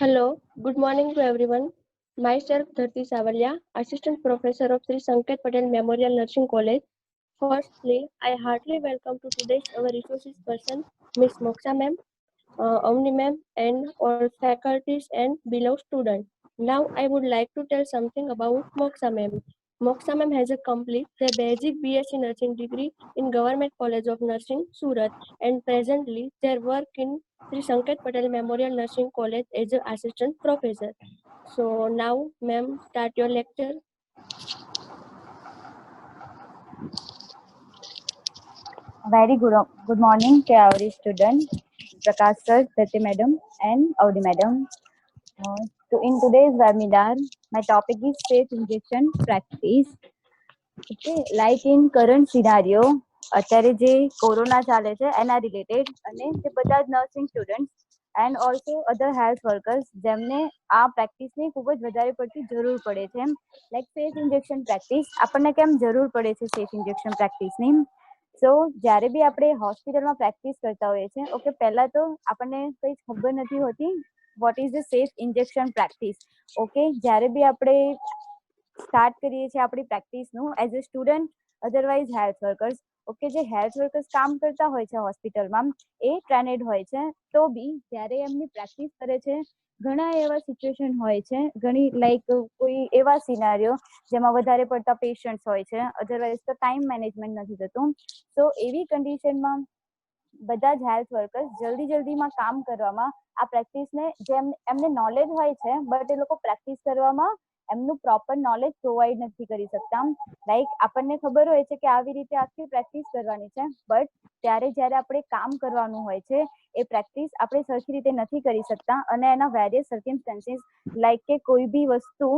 Hello, good morning to everyone. Myself Dharti Savalya, Assistant Professor of Sri Sanket Patel Memorial Nursing College. Firstly, I heartily welcome to today's our resources person, Miss Moksha ma'am, Omni ma'am, and all faculties and below students. Now, I would like to tell something about Moksha ma'am. Moksha ma'am has a complete the basic BSc Nursing degree in Government College of Nursing, Surat, and presently their work in Sri Sanket Patel Memorial Nursing College as an assistant professor. So now, ma'am, start your lecture. Very good morning to our student, Prakash sir, Dati madam, and Audi madam. In today's webinar, my topic is safe injection practice. Okay, like in current scenario, અત્યારે જે corona ચાલે છે એના related અને જે બધા જ nursing students and also other health workers જેમને આ પ્રેક્ટિસની ખૂબ જ વધારે પડતી જરૂર પડે છે લાઈક સેફ ઇન્જેક્શન પ્રેક્ટિસ આપણને કેમ જરૂર પડે છે સેફ ઇન્જેક્શન પ્રેક્ટિસની સો જ્યારે બી આપણે હોસ્પિટલમાં પ્રેક્ટિસ કરતા હોઈએ છીએ ઓકે પહેલા તો આપણને કંઈ ખબર નથી હોતી what is the safe injection practice okay જ્યારે બી આપણે સ્ટાર્ટ કરીએ છીએ આપણી પ્રેક્ટિસનું as a student otherwise health workers okay જે હેલ્થ વર્કર્સ કામ કરતા હોય છે હોસ્પિટલમાં એ ટ્રેનેડ હોય છે તો બી જ્યારે એમની પ્રેક્ટિસ કરે છે ઘણા એવા સિચ્યુએશન હોય છે ઘણી લાઈક કોઈ એવા સિનારીઓ જેમાં વધારે પડતા પેશન્ટ્સ હોય છે અધરવાઇઝ તો ટાઈમ મેનેજમેન્ટ નથી થતું તો એવી કન્ડિશનમાં બધા જ હેલ્થ વર્કર્સ જલ્દીમાં કામ કરવામાં આ પ્રેક્ટિસને જેમ એમને નોલેજ હોય છે બટ એ લોકો પ્રેક્ટિસ કરવામાં એમનું પ્રોપર નોલેજ પ્રોવાઈડ નથી કરી શકતા લાઈક આપણને ખબર હોય છે કે આવી રીતે આખી પ્રેક્ટિસ કરવાની છે બટ ત્યારે જ્યારે આપણે કામ કરવાનું હોય છે એ પ્રેક્ટિસ આપણે સરખી રીતે નથી કરી શકતા અને એના વેરિયસ સર્કમસ્ટન્સીસ લાઈક કે કોઈ બી વસ્તુ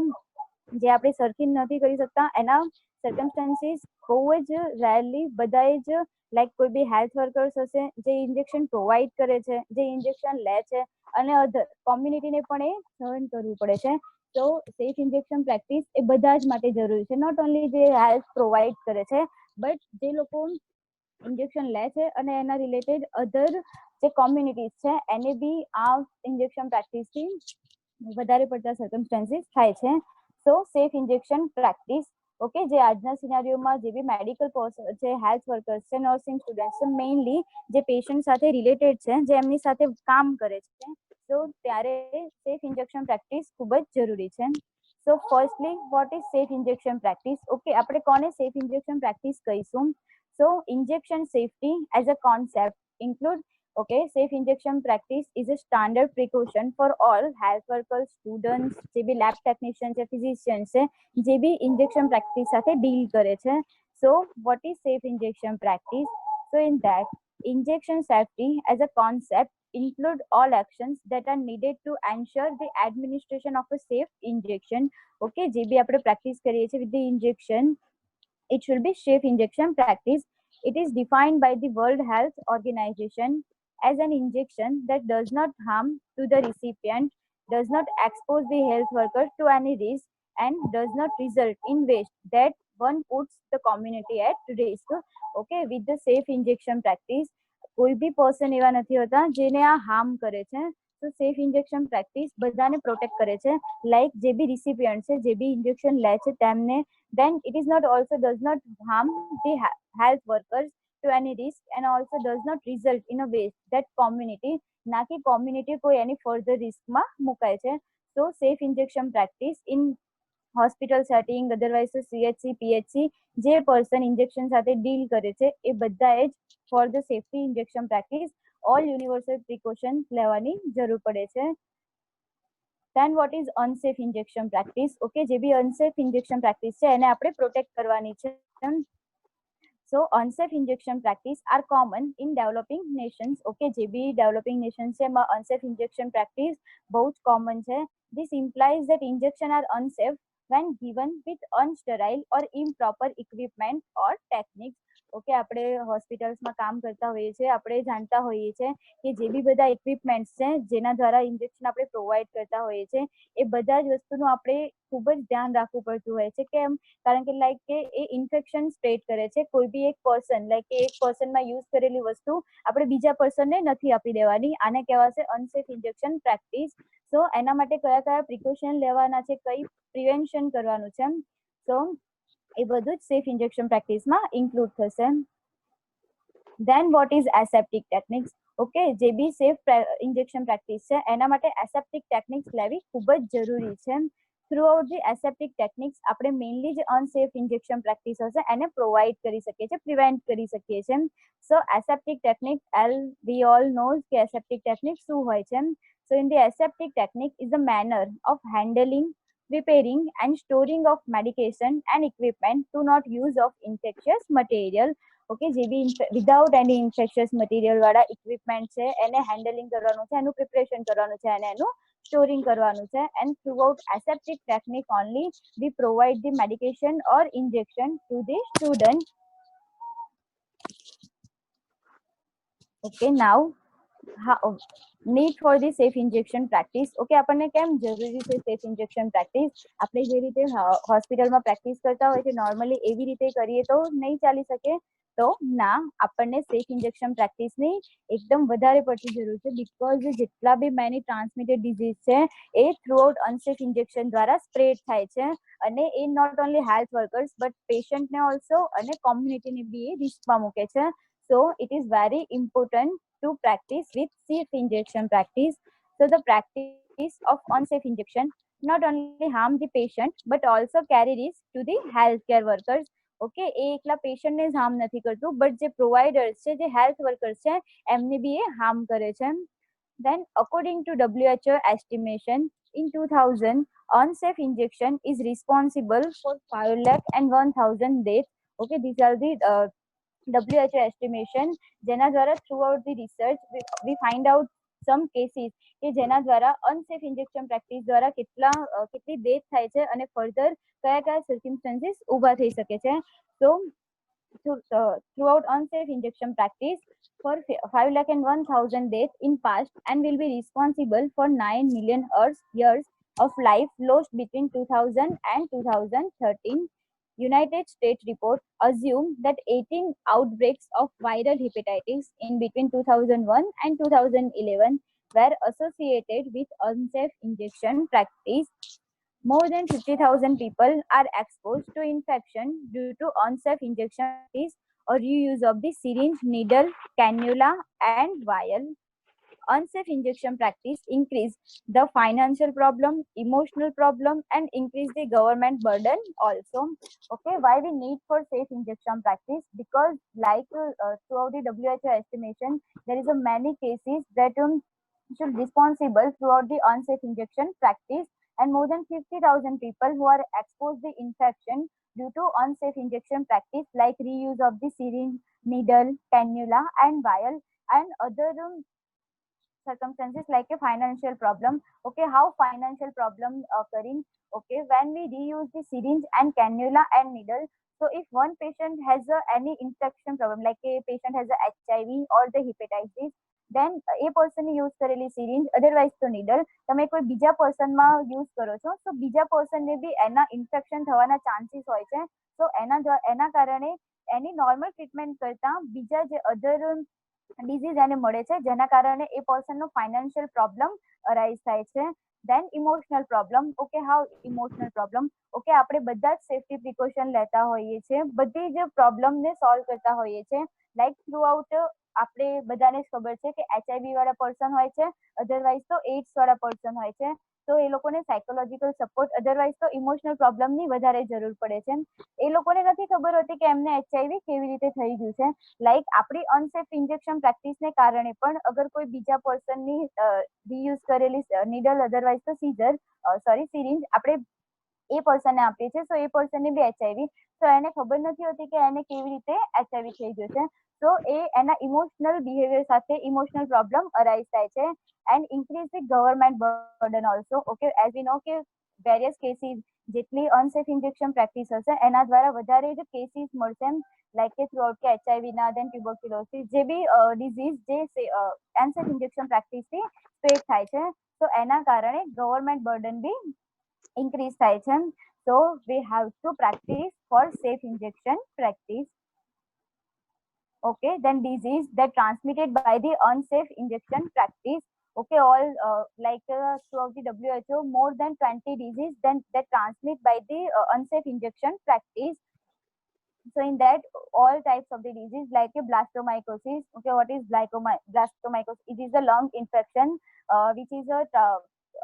જે આપણે સરખી નથી કરી શકતા એના સર્કમસ્ટન્સીસ બહુ જ રેરલી બધાએ જ લાઈક કોઈ બી હેલ્થ વર્કર્સ હશે જે ઇન્જેક્શન પ્રોવાઈડ કરે છે જે ઇન્જેક્શન લે છે અને અધર કોમ્યુનિટીને પણ એ સહન કરવું પડે છે તો સેફ ઇન્જેક્શન પ્રેક્ટિસ એ બધા જ માટે જરૂરી છે નોટ ઓનલી જે હેલ્થ પ્રોવાઈડ કરે છે બટ જે લોકો ઇન્જેક્શન લે છે અને એના રિલેટેડ અધર જે કોમ્યુનિટીઝ છે એને બી આ ઇન્જેક્શન પ્રેક્ટિસથી વધારે પડતા સર્કમસ્ટન્સીસ થાય છે સો સેફ ઇન્જેક્શન પ્રેક્ટિસ ઓકે જે આજના સિનારીઓમાં જે બી મેડિકલ પર્સન છે હેલ્થ વર્કર્સ છે નર્સિંગ સ્ટુડન્ટ્સ છે મેઇનલી જે પેશન્ટ સાથે રિલેટેડ છે જે એમની સાથે કામ કરે છે તો ત્યારે સેફ ઇન્જેક્શન પ્રેક્ટિસ ખૂબ જ જરૂરી છે so firstly what is safe injection practice okay આપણે કોને સેફ ઇન્જેક્શન પ્રેક્ટિસ કહીશું so injection safety as a concept include okay safe injection practice is a standard precaution for all health workers students જે બી lab technician છે physician છે જે બી injection practice સાથે deal કરે છે so what is safe injection practice so in that injection safety as a concept include all actions that are needed to ensure the administration of a safe injection okay જે બી આપણે practice કરીએ છીએ with the injection it should be safe injection practice it is defined by the World Health Organization as an injection that does not harm to the recipient, does not expose the health worker to any risk, and does not result in waste that one puts the community at risk. Okay, with the safe injection practice, કોઈ બી person એવા નથી હોતા જેને આ harm કરે છે તો safe injection practice બધાને પ્રોટેક્ટ કરે છે લાઈક જે બી રિસિપિયન્ટ છે જે બી ઇન્જેક્શન લે છે તેમને then it is not also does not harm the health workers to any risk and also does not result in a waste that community ના કે community કોઈ એની further risk માં મુકાય છે so safe injection practice in hospital setting otherwise CHC PHC જે person injection સાથે deal કરે છે એ બધાએ જ for the safety injection practice all universal precautions લેવાની જરૂર પડે છે then what is unsafe injection practice okay જે બી unsafe injection practice છે એને આપણે protect કરવાની છે so unsafe injection practice are common in developing nations okay જે બી developing nations છે એમાં unsafe injection practice બહુ જ common છે this implies that injection are unsafe when given with unsterile or improper equipment or techniques okay, આપણે હોસ્પિટલ્સમાં કામ કરતા હોઈએ છીએ, આપણે જાણતા હોઈએ છીએ કે જે બી બધા ઇક્વિપમેન્ટ્સ છે જેના દ્વારા ઇન્જેક્શન આપણે પ્રોવાઈડ કરતા હોઈએ છીએ, એ બધા જ વસ્તુનું આપણે ખૂબ જ ધ્યાન રાખવું પડતું હોય છે. કેમ? કારણ કે લાઈક કે એ ઇન્ફેક્શન સ્પ્રેડ કરે છે. કોઈ બી એક પર્સન, લાઈક કે એક પર્સનમાં યુઝ કરેલી વસ્તુ આપણે બીજા પર્સનને નથી આપી દેવાની. આને કહેવાશે અનસેફ ઇન્જેક્શન પ્રેક્ટિસ. સો એના માટે કયા કયા પ્રિકોશન લેવાના છે, કઈ પ્રિવેન્શન કરવાનું છે, સો એ બધું જ સેફ ઇન્જેક્શન પ્રેક્ટિસમાં ઇન્ક્લુડ થશે. Then what is aseptic techniques? Okay, જે બી સેફ ઇન્જેક્શન પ્રેક્ટિસ છે એના માટે એસેપ્ટિક ટેકનિક્સ લેવી ખૂબ જ જરૂરી છે. Through out the aseptic techniques આપણે મેઇનલી જે અનસેફ ઇન્જેક્શન પ્રેક્ટિસ હશે એને પ્રોવાઈડ કરી શકીએ છીએ, પ્રિવેન્ટ કરી શકીએ છીએ. સો એસેપ્ટિક ટેકનિક, વી ઓલ નોઝ કે એસેપ્ટિક ટેકનિક શું હોય છે. So in the aseptic technique is a manner of handling, preparing and storing of medication and equipment to not use of infectious material. Okay, જે બી વિધાઉટ એની infectious material વાળા equipment છે એને handling કરવાનું છે, એનું પ્રિપરેશન કરવાનું છે અને એનું સ્ટોરિંગ કરવાનું છે. And throughout aseptic technique only we provide the medication or injection to the student. Okay, now need for the safe injection practice. Okay, આપણને કેમ જરૂરી છે સેફ ઇન્જેક્શન પ્રેક્ટિસ? આપણે જે રીતે હોસ્પિટલમાં પ્રેક્ટિસ કરતા હોય છે નોર્મલી એવી રીતે કરીએ તો નહીં ચાલી શકે. તો ના, આપણને સેફ ઇન્જેક્શન પ્રેક્ટિસની એકદમ વધારે પડતી જરૂર છે. બીકોઝ જેટલા બી મેની ટ્રાન્સમિટેડ ડિઝીઝ છે એ થ્રુ આઉટ અનસેફ ઇન્જેક્શન દ્વારા સ્પ્રેડ થાય છે. અને એ not only health workers but પેશન્ટને ઓલ્સો અને કોમ્યુનિટીને બી એ રિસ્કમાં મૂકે છે. So it is very important to practice with safe injection practice. So the practice of unsafe injection not only harm the patient but also carry risk to the healthcare workers. Okay, એ એકલા પેશન્ટને જ harm નથી કરતું but જે providers છે, જે health workers છે એમને બી એ હાર્મ કરે છે. Then according to WHO estimation in 2000 unsafe injection is responsible for 5,01,000 deaths. Okay, these are the WHO estimation, જેના દ્વારા throughout the research we find out some cases કે જેના દ્વારા અનસેફ ઇન્જેક્શન પ્રેક્ટિસ દ્વારા કેટલી death થાય છે અને ફર્ધર કયા કયા સર્કમસ્ટન્સીસ ઊભા થઈ શકે છે. So throughout unsafe injection practice for 5,01,000 deaths in past and will be responsible for 9 million years of life lost between 2000 and 2013. United States report assumed that 18 outbreaks of viral hepatitis in between 2001 and 2011 were associated with unsafe injection practice. More than 50,000 people are exposed to infection due to unsafe injection practice or reuse of the syringe, needle, cannula, and vial. Unsafe injection practice increase the financial problem, emotional problem, and increase the government burden also. Okay, why we need for safe injection practice? Because like throughout the WHO estimation, there is a many cases that should responsible throughout the unsafe injection practice, and more than 50,000 people who are exposed to infection due to unsafe injection practice like reuse of the syringe, needle, cannula, and vial, and other circumstances like a financial problem. Okay, how financial problem occurring? Okay, when we reuse the syringe and cannula and needle, so if one patient has any infection problem like a patient has a HIV or the hepatitis, then A person use કરેલી syringe otherwise તો needle તમે કોઈ બીજા પર્સનમાં use કરો છો તો બીજા પર્સનને બી એના ઇન્ફેક્શન થવાના ચાન્સીસ હોય છે. તો એના કારણે એની નોર્મલ ટ્રીટમેન્ટ કરતા બીજા જે અધર ડિઝીઝ એને મળે છે જેના કારણે એ પર્સનનો ફાઇનાન્શિયલ પ્રોબ્લેમ અરાઇઝ થાય છે. Then emotional problem. Okay, how emotional problem? Okay, આપણે બધા જ સેફટી પ્રિકોશન લેતા હોઈએ છીએ, બધી જ પ્રોબ્લેમને સોલ્વ કરતા હોઈએ છીએ. લાઈક થ્રુ આઉટ આપણે બધાને જ ખબર છે કે HIV વાળા પર્સન હોય છે, અધરવાઇઝ તો એઇડ્સ વાળા પર્સન હોય છે, તો એ લોકોને સાયકોલોજીકલ સપોર્ટ, અધરવાઇઝ તો ઇમોશનલ પ્રોબ્લેમની વધારે જરૂર પડે છે. એ લોકોને નથી ખબર હોતી કે એમને HIV કેવી રીતે થઈ ગયું છે. લાઈક આપણી અનસેફ ઇન્જેક્શન પ્રેક્ટિસને કારણે પણ અગર કોઈ બીજા પર્સનની રીયુઝ કરેલી નીડલ અધરવાઇઝ તો સિરિંજ આપણે એ પર્સનને આપીએ છીએ, તો એ પર્સનને બી HIV, તો એને ખબર નથી હોતી કે એને કેવી રીતે HIV થઈ ગયું છે. તો એ એના ઇમોશનલ બિહેવિયર સાથે ઇમોશનલ પ્રોબ્લેમ અરાઇઝ થાય છે and increase the government burden also. Okay, as we know કે વેરિયસ કેસીસ જેટલી અનસેફ ઇન્જેક્શન પ્રેક્ટિસ હશે એના દ્વારા વધારે જ કેસીસ મળશે લાઈક કે થ્રુઆઉટ કે HIV ના દેન ટ્યુબરક્યુલોસિસ જે બી ડિઝીઝ જે અનસેફ ઇન્જેક્શન પ્રેક્ટિસથી સ્પ્રેડ થાય છે તો એના કારણે ગવર્મેન્ટ બર્ડન બી ઇન્ક્રીઝ થાય છે. So we have to practice for safe injection practice. Okay, then disease that transmitted by the unsafe injection practice. Okay, all throughout the WHO, more than 20 diseases then that transmit by the unsafe injection practice. So in that, all types of the disease like a blastomycosis. Okay, what is blastomycosis? It is a lung infection, which is a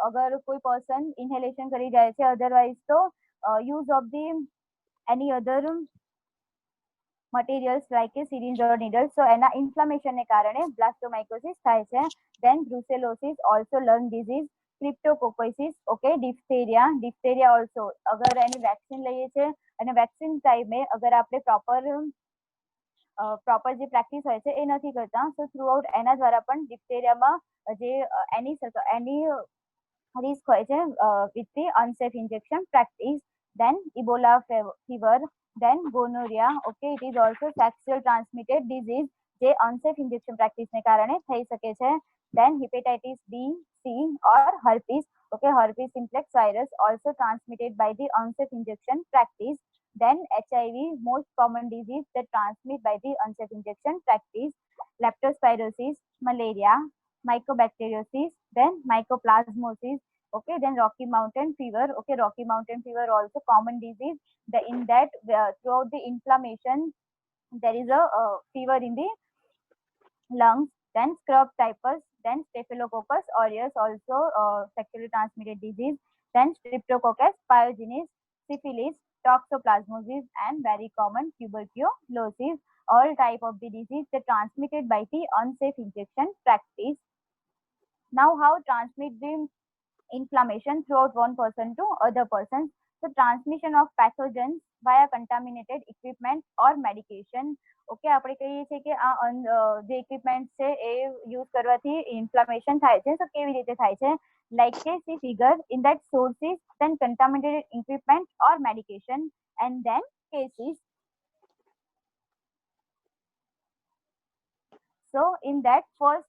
अगर कोई person inhalation करी जाए છે otherwise तो use of the any other materials like કે syringe or needle so એના ઇન્ફ્લેમેશનને કારણે બ્લાસ્ટોમાઇકોસિસ થાય છે. Then brucellosis also lung disease, cryptococcosis, okay, diphtheria also અગર એની વેક્સિન લઈએ છે અને વેક્સિન ટાઈમે અગર આપણે પ્રોપર જે પ્રેક્ટિસ હોય છે એ નથી કરતા તો થ્રુઆઉટ એના દ્વારા પણ ડિફ્થેરિયામાં જે એની રિસ્ક હોય છે with the unsafe injection practice. Then Ebola fever, then gonorrhea. Okay, it is also sexual transmitted disease જે unsafe injection practice ને કારણે થઈ શકે છે. Then hepatitis B, C or herpes. Okay, herpes simplex virus also transmitted by the unsafe injection practice. Then HIV, most common disease that transmit by the unsafe injection practice. Leptospirosis, malaria, mycobacteriosis, then mycoplasmosis. Okay, then Rocky Mountain fever. Okay, Rocky Mountain fever also common disease. In that throughout the inflammation there is a fever in the lungs. Then scrub typhus, then staphylococcus aureus also sexually transmitted disease. Then streptococcus pyogenes, syphilis, toxoplasmosis and very common tuberculosis. All type of the disease that transmitted by the unsafe injection practice. Now how transmit the inflammation throughout one person to other person. So transmission of pathogens via contaminated equipment or medication. Okay, આપણે કહીએ છીએ કે આ જે equipment છે એ use કરવાથી inflammation થાય છે તો કેવી રીતે થાય છે લાઈક કે see figure in that sources then contaminated equipment or medication and then cases. So in that first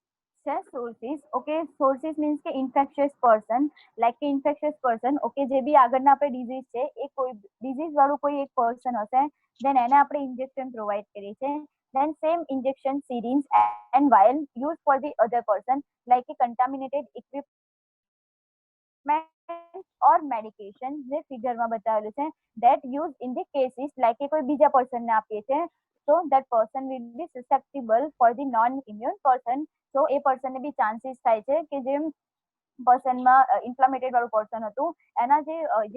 sources. Okay, sources means કે infectious person, like કે infectious person. Okay, જે બી આગળના આપણે ડિઝીઝ છે એ કોઈ ડિઝીઝ વાળું કોઈ એક પર્સન હશે then એને આપણે ઇન્જેક્શન પ્રોવાઈડ કરીએ છીએ. Then same injection syringe and vial used for the other person like a contaminated equipment or medication જે ફિગરમાં બતાવેલું છે that used in the cases like કે કોઈ બીજા પર્સનને આપીએ છીએ so that person will be susceptible for the non-immune person. So એ પર્સનને બી ચાન્સીસ થાય છે કે જે પર્સનમાં ઇન્ફ્લામેટેડ વાળું પર્સન હતું એના જે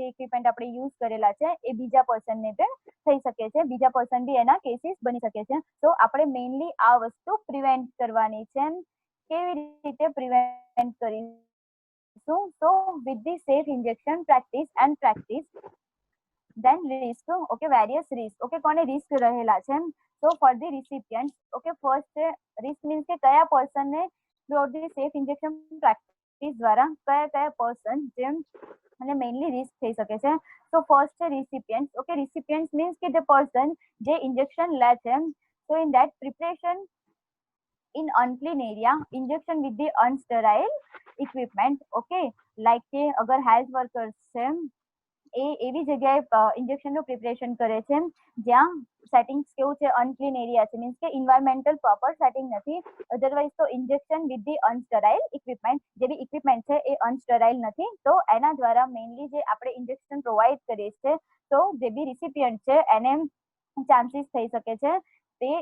ઇક્વિપમેન્ટ આપણે યુઝ કરેલા છે એ બીજા પર્સનને પણ થઈ શકે છે, બીજા પર્સન બી એના કેસીસ બની શકે છે. તો આપણે મેઇનલી આ વસ્તુ પ્રિવેન્ટ કરવાની છે. કેવી રીતે પ્રિવેન્ટ કરીશું? So with the safe injection practice and practice. Then risk. Okay, various risk. Okay, કોને રિસ્ક રહેલા છે? So for the recipients, okay, first risk means કે કયા પર્સનને throughout the safe injection practice દ્વારા કયા પર્સન જેમ અને મેઇનલી રિસ્ક થઈ શકે છે. So first છે recipients. Okay, recipients means કે the person જે injection લે છે. So in that preparation in unclean area, injection with the unsterile equipment. Okay, like કે અગર health workers છે એ એવી જગ્યાએ ઇન્જેક્શનનું પ્રિપરેશન કરે છે જ્યાં સેટિંગ્સ કેવું છે અનક્લીન એરિયા છે મીન્સ કે ઇન્વાયરમેન્ટલ પ્રોપર સેટિંગ નથી. અધરવાઇઝ તો ઇન્જેક્શન વિથ ધી અનસ્ટરાઇલ ઇક્વિપમેન્ટ જે બી ઇક્વિપમેન્ટ છે એ અનસ્ટરાઇલ નથી તો એના દ્વારા મેઇનલી જે આપણે ઇન્જેક્શન પ્રોવાઈડ કરીએ છીએ તો જે બી રિસિપિયન્ટ છે એને ચાન્સીસ થઈ શકે છે તે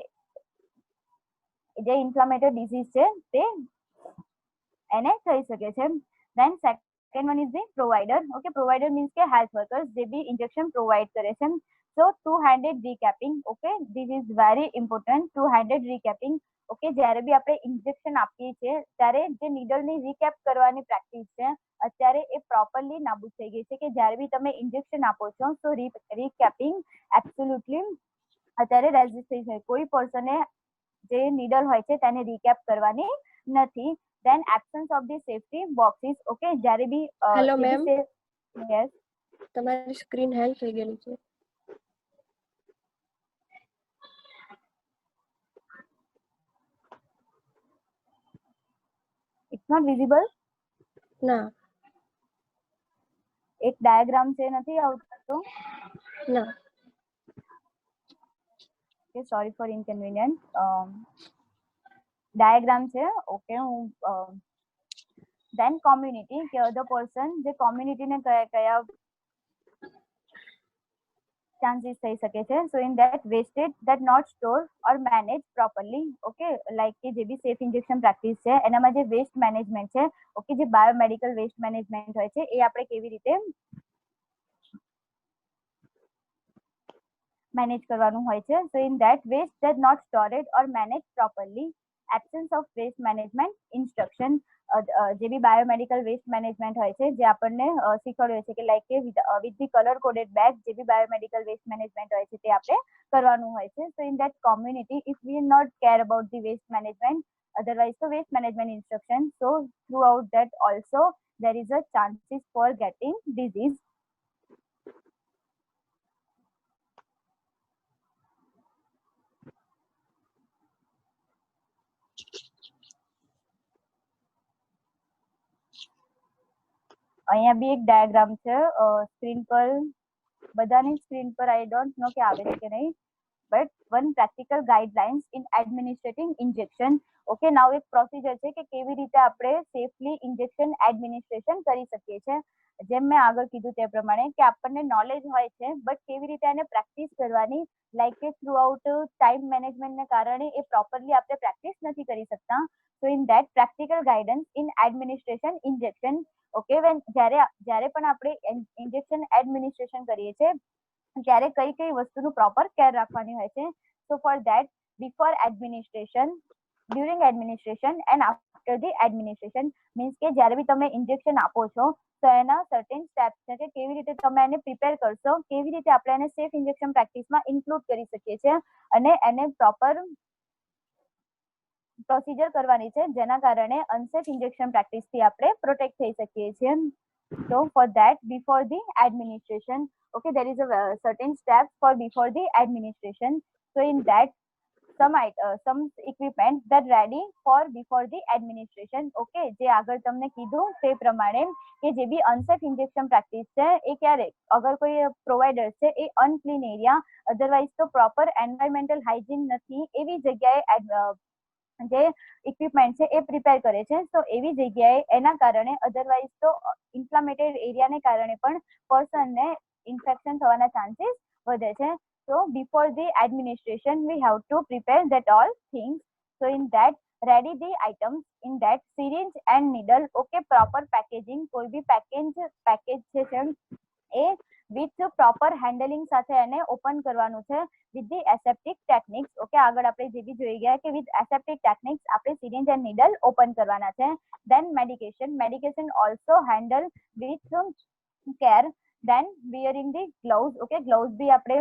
જે ઇન્ફ્લામેટેડ ડિઝીઝ છે તે એને થઈ શકે છે. દેન second one is the provider. Okay, provider means કે health workers જે બી injection provide કરે છે. So two-handed recapping. Okay, this is very important. Two-handed recapping. Okay, જ્યારે બી આપણે ઇન્જેક્શન આપીએ છીએ ત્યારે જે નીડલની રીકેપ કરવાની પ્રેક્ટિસ છે અત્યારે એ પ્રોપરલી નાબૂદ થઈ ગઈ છે કે જ્યારે બી તમે ઇન્જેક્શન આપો છો તો રીકેપિંગ એબ્સોલ્યુટલી અત્યારે રેઝિસ્ટ થઈ જાય. કોઈ પર્સને જે નીડલ હોય છે તેને રીકેપ કરવાની નથી. Then absence of the safety boxes. Okay, જ્યારે બી Hello, ma'am. યસ. તમારી સ્ક્રીન હેંગ થઈ ગયેલી છે. It's not visible. ના. એક ડાયાગ્રામ છે, નથી આવતો. ના. Okay, sorry for inconvenience. Diagram છે. ઓકે, હું then community કે other person જે community ને કયા chances થઈ શકે છે. So in that wastage that not stored or managed properly. Okay, like કે જે બી safe injection practice છે એનામાં જે waste management છે, ઓકે, જે biomedical waste management હોય છે એ આપણે કેવી રીતે manage કરવાનું હોય છે. So in that waste that not stored or managed properly. Absence of waste management instruction. જે બી બાયોમેડિકલ વેસ્ટ મેનેજમેન્ટ હોય છે જે આપણને શીખવાડ્યું છે કે લાઈક કે with the colour coded bag જે બી બાયોમેડિકલ વેસ્ટ મેનેજમેન્ટ હોય છે તે આપણે કરવાનું હોય છે. So in that community if we not care about the waste management, otherwise the waste management instruction, so throughout that also there is a chances for getting disease. અહીંયા બી એક diagram છે સ્ક્રીન પર, બધાની સ્ક્રીન પર I don't know કે આવે છે કે નહીં, but one practical guidelines in administering injection. Okay, now એક પ્રોસિજર છે કે કેવી રીતે આપણે સેફલી ઇન્જેક્શન એડમિનિસ્ટ્રેશન કરી શકીએ છીએ. જેમ મેં આગળ કીધું તે પ્રમાણે કે આપણને નોલેજ હોય છે બટ કેવી રીતે એને પ્રેક્ટિસ કરવાની, લાઈક કે થ્રુ આઉટ ટાઈમ મેનેજમેન્ટને કારણે એ પ્રોપરલી આપણે પ્રેક્ટિસ નથી કરી શકતા. સો in that practical guidance in administration injection. Okay, જ્યારે પણ આપણે ઇન્જેક્શન એડમિનિસ્ટ્રેશન કરીએ છીએ ત્યારે કઈ કઈ વસ્તુનું પ્રોપર કેર રાખવાની હોય છે. So for that before administration, during administration and after the administration, means કે જ્યારે બી તમે ઇન્જેક્શન આપો છો તો એના સર્ટેન સ્ટેપ્સ છે કે કેવી રીતે તમે એને પ્રિપેર કરશો, કેવી રીતે આપણે એને સેફ ઇન્જેક્શન પ્રેક્ટિસમાં ઇન્ક્લુડ કરી શકીએ છીએ અને એને પ્રોપર પ્રોસિજર કરવાની છે જેના કારણે અનસેફ ઇન્જેક્શન પ્રેક્ટિસથી આપણે પ્રોટેક્ટ થઈ શકીએ છીએ. So for that, before the administration, okay, there is a certain steps for before the administration. So in that, some equipment that ready for before the administration. Okay, જે આગળ તમને કીધું તે પ્રમાણે કે જે બી અનસેફ ઇન્જેક્શન પ્રેક્ટિસ છે એ ક્યારે, અગર કોઈ પ્રોવાઈડર છે એ અનક્લીન એરિયા, અધરવાઇઝ તો પ્રોપર એન્વાયરમેન્ટલ હાઇજીન નથી એવી જગ્યાએ જે ઇક્વિપમેન્ટ છે એ પ્રિપેર કરે છે. તો એવી જગ્યાએ એના કારણે અધરવાઇઝ તો ઇન્ફ્લામેટેડ એરિયાને કારણે પણ પર્સનને ઇન્ફેક્શન થવાના ચાન્સીસ વધે છે. So before the administration we have to prepare that all things. So in that ready the items in that syringe and needle. Okay, proper packaging, કોઈ બી પેકેજ છે એ વિથ પ્રોપર હેન્ડલિંગ સાથે એને open કરવાનું છે with the aseptic techniques. Okay, આગળ આપણે જે બી જોઈ ગયા કે વિથ એસેપ્ટિક ટેકનિક્સ આપણે સિરિંજ એન્ડ નીડલ ઓપન કરવાના છે. Then medication also handle with care. Then wearing the gloves. Okay, gloves બી આપણે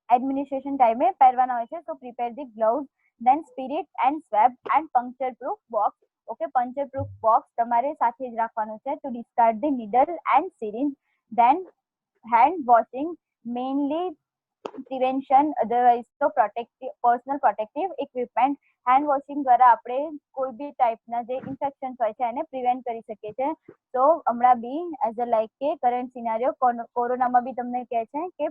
એડમિનિસ્ટ્રેશન ટાઈમે પહેરવાના હોય છે. So prepare the gloves. Then spirit and swab and puncture proof box. Okay, puncture proof box તમારે સાથે જ રાખવાનું છે to discard the needle and syringe. Then hand washing, mainly prevention, otherwise તો personal protective equipment. hand washing દ્વારા આપણે કોઈ બી ટાઈપના જે ઇન્ફેક્શન્સ હોય છે એને પ્રિવેન્ટ કરી શકીએ છીએ. તો હમણાં બી એઝ અ લાઈક કે કરંટ સિનારીઓ કોરોનામાં બી તમને કહે છે કે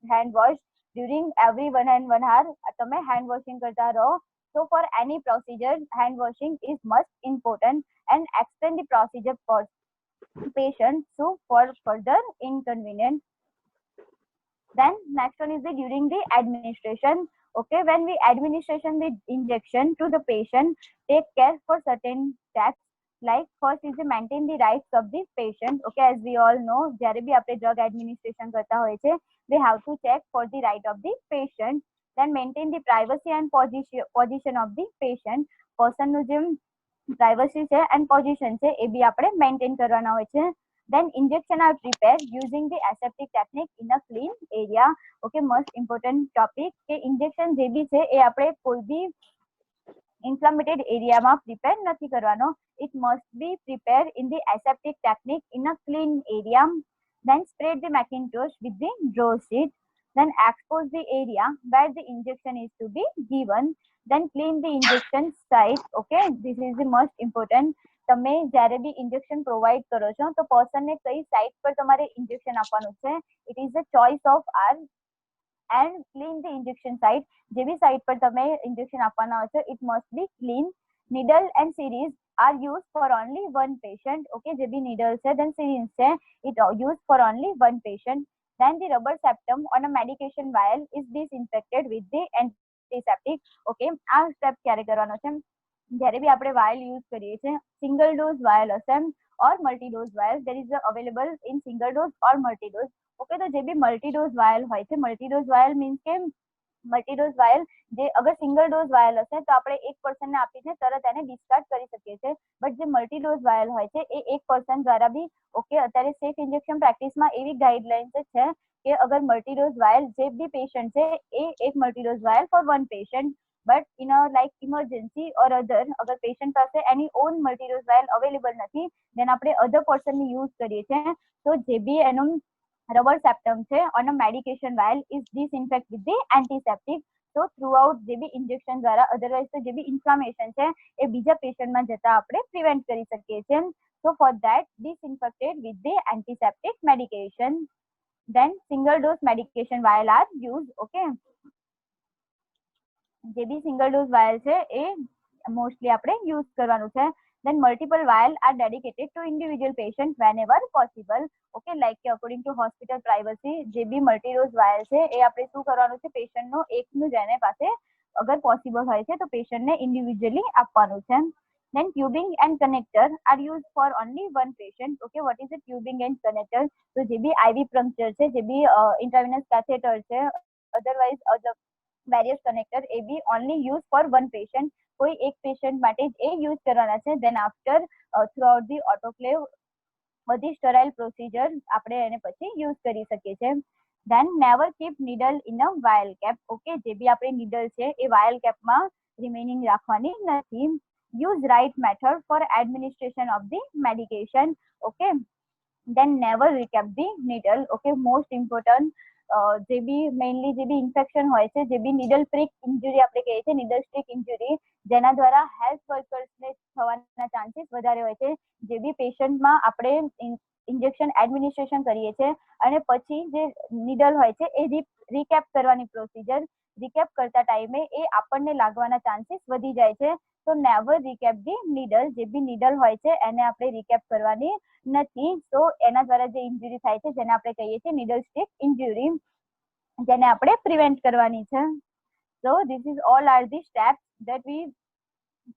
hand wash during every 1.5 hour તમે હેન્ડ વોશિંગ કરતા રહો. So for any procedure, hand washing is most important and extend the procedure for patient to for further inconvenience. Then next one is the during the administration. Okay, when we administration the injection to the patient, take care for certain steps. Like first is to maintain the rights of the patient. Okay, as we all know, જ્યારે બી આપણે drug administration કરતા હોય છે, they have to check for the right of the patient. Then maintain the privacy and position of the patient. person નું જે privacy છે and position છે એ બી આપણે maintain કરવાના હોય છે. Then injection are prepared using the aseptic technique in a clean area. Okay, most important topic કે injection જે બી છે એ આપણે કોઈ બી inflamed એરિયામાં પ્રિપેર નથી કરવાનો. It must be prepared in the aseptic technique in a clean area. then spread the Macintosh with the draw sheet, then expose the area where the injection is to be given, then clean the injection site. Okay, this is the most important. તમે જ્યારે બી injection provide કરો છો તો પર્સનને કઈ site પર તમારે injection આપવાનું છે, it is the choice of are and clean the injection site. જે બી સાઇટ પર તમે ઇન્જેક્શન આપવાના હોય છે, it must be clean. Needle and syringes are used for only one patient. Okay, જે બી નીડલ છે then syringe છે, it used for only one patient. Then the rubber septum on a medication vial is disinfected with the antiseptic. Okay, આ step ક્યારે કરવાનો છે? જ્યારે બી આપણે વાયલ યુઝ કરીએ છીએ, સિંગલ ડોઝ વાયલ હશે or multi dose vial there is available in single dose or multi dose. Okay, તો જે બી મલ્ટી ડોઝ વાયલ હોય છે, મલ્ટી ડોઝ વાયલ મીન્સ કે મલ્ટી ડોઝ વાયલ જે અગર સિંગલ ડોઝ વાયલ હશે તો આપણે એક પર્સનને આપીને તરત એને ડિસ્કાર્ડ કરી શકીએ છીએ. બટ જે મલ્ટી ડોઝ વાયલ હોય છે એ એક પર્સન દ્વારા બી, ઓકે, અત્યારે સેફ ઇન્જેક્શન પ્રેક્ટિસમાં એવી ગાઈડલાઇન્સ છે કે અગર મલ્ટી ડોઝ વાયલ જે બી પેશન્ટ છે એ એક multi dose vial for one patient. But in a like emergency or other, અગર પેશન્ટ પાસે એની own multi dose vial available નથી, દેન આપણે અધર પર્સનની યુઝ કરીએ છીએ. તો જે બી એનું રબર સેપ્ટમ છે on a medication vial is disinfect with the antiseptic. તો થ્રુઆઉટ જે બી ઇન્જેક્શન દ્વારા અધરવાઇઝ તો જે બી ઇન્ફ્લામેશન છે એ બીજા પેશન્ટમાં જતા આપણે પ્રિવેન્ટ કરી શકીએ છીએ. So for that, disinfected with the antiseptic medication. Then single dose medication vial are used. Okay, જે બી સિંગલ ડોઝ વાયલ છે એ મોસ્ટલી આપણે યુઝ કરવાનું છે. then multiple vial are dedicated to individual patient whenever possible. Okay, like કે according to hospital privacy, જે બી multi dose vial છે એ આપણે શું કરવાનું છે, પેશન્ટનો એકનું જ એને પાસે અગર પોસિબલ હોય છે તો પેશન્ટને ઇન્ડિવિજ્યુઅલી આપવાનું છે. then tubing and connector are used for only one patient. Okay, what is the tubing and connector? તો જે બી IV puncture છે, જે બી intravenous catheter છે, otherwise વેરિયસ કનેક્ટર એ બી only use for one patient. કોઈ એક પેશન્ટ માટે જ એ યુઝ કરવાના છે. Then after throughout the autoclave બધી સ્ટરાઇલ પ્રોસિજર આપણે એને પછી યુઝ કરી શકીએ છીએ. Then never keep needle in a vial cap. Okay, જે બી આપણી નીડલ છે એ વાયલ કેપમાં રિમેનિંગ રાખવાની નથી. Use right method for administration of the medication. Okay, then never recap the needle. Okay, most important જે બી મેઇનલી જે બી ઇન્ફેક્શન હોય છે, જે બી નીડલ પ્રિક ઇન્જુરી આપણે કહીએ છીએ, નીડલ સ્ટિક ઇન્જુરી, જેના દ્વારા હેલ્થ વર્કર્સને થવાના ચાન્સીસ વધારે હોય છે. જે બી પેશન્ટમાં આપણે ઇન્જેક્શન એડમિનિસ્ટ્રેશન કરીએ છીએ અને પછી જે નીડલ હોય છે એ રિકેપ કરવાની પ્રોસિજર, રિકેપ કરતા ટાઈમે એ આપણને લાગવાના ચાન્સીસ વધી જાય છે. તો નેવર રિકેપ ધી નીડલ. જે બી નીડલ હોય છે એને આપણે રિકેપ કરવાની નથી. તો એના દ્વારા જે ઇન્જુરી થાય છે જેને આપણે કહીએ છીએ નીડલ સ્ટિક ઇન્જુરી, જેને આપણે પ્રિવેન્ટ કરવાની છે. So this is all are the steps that we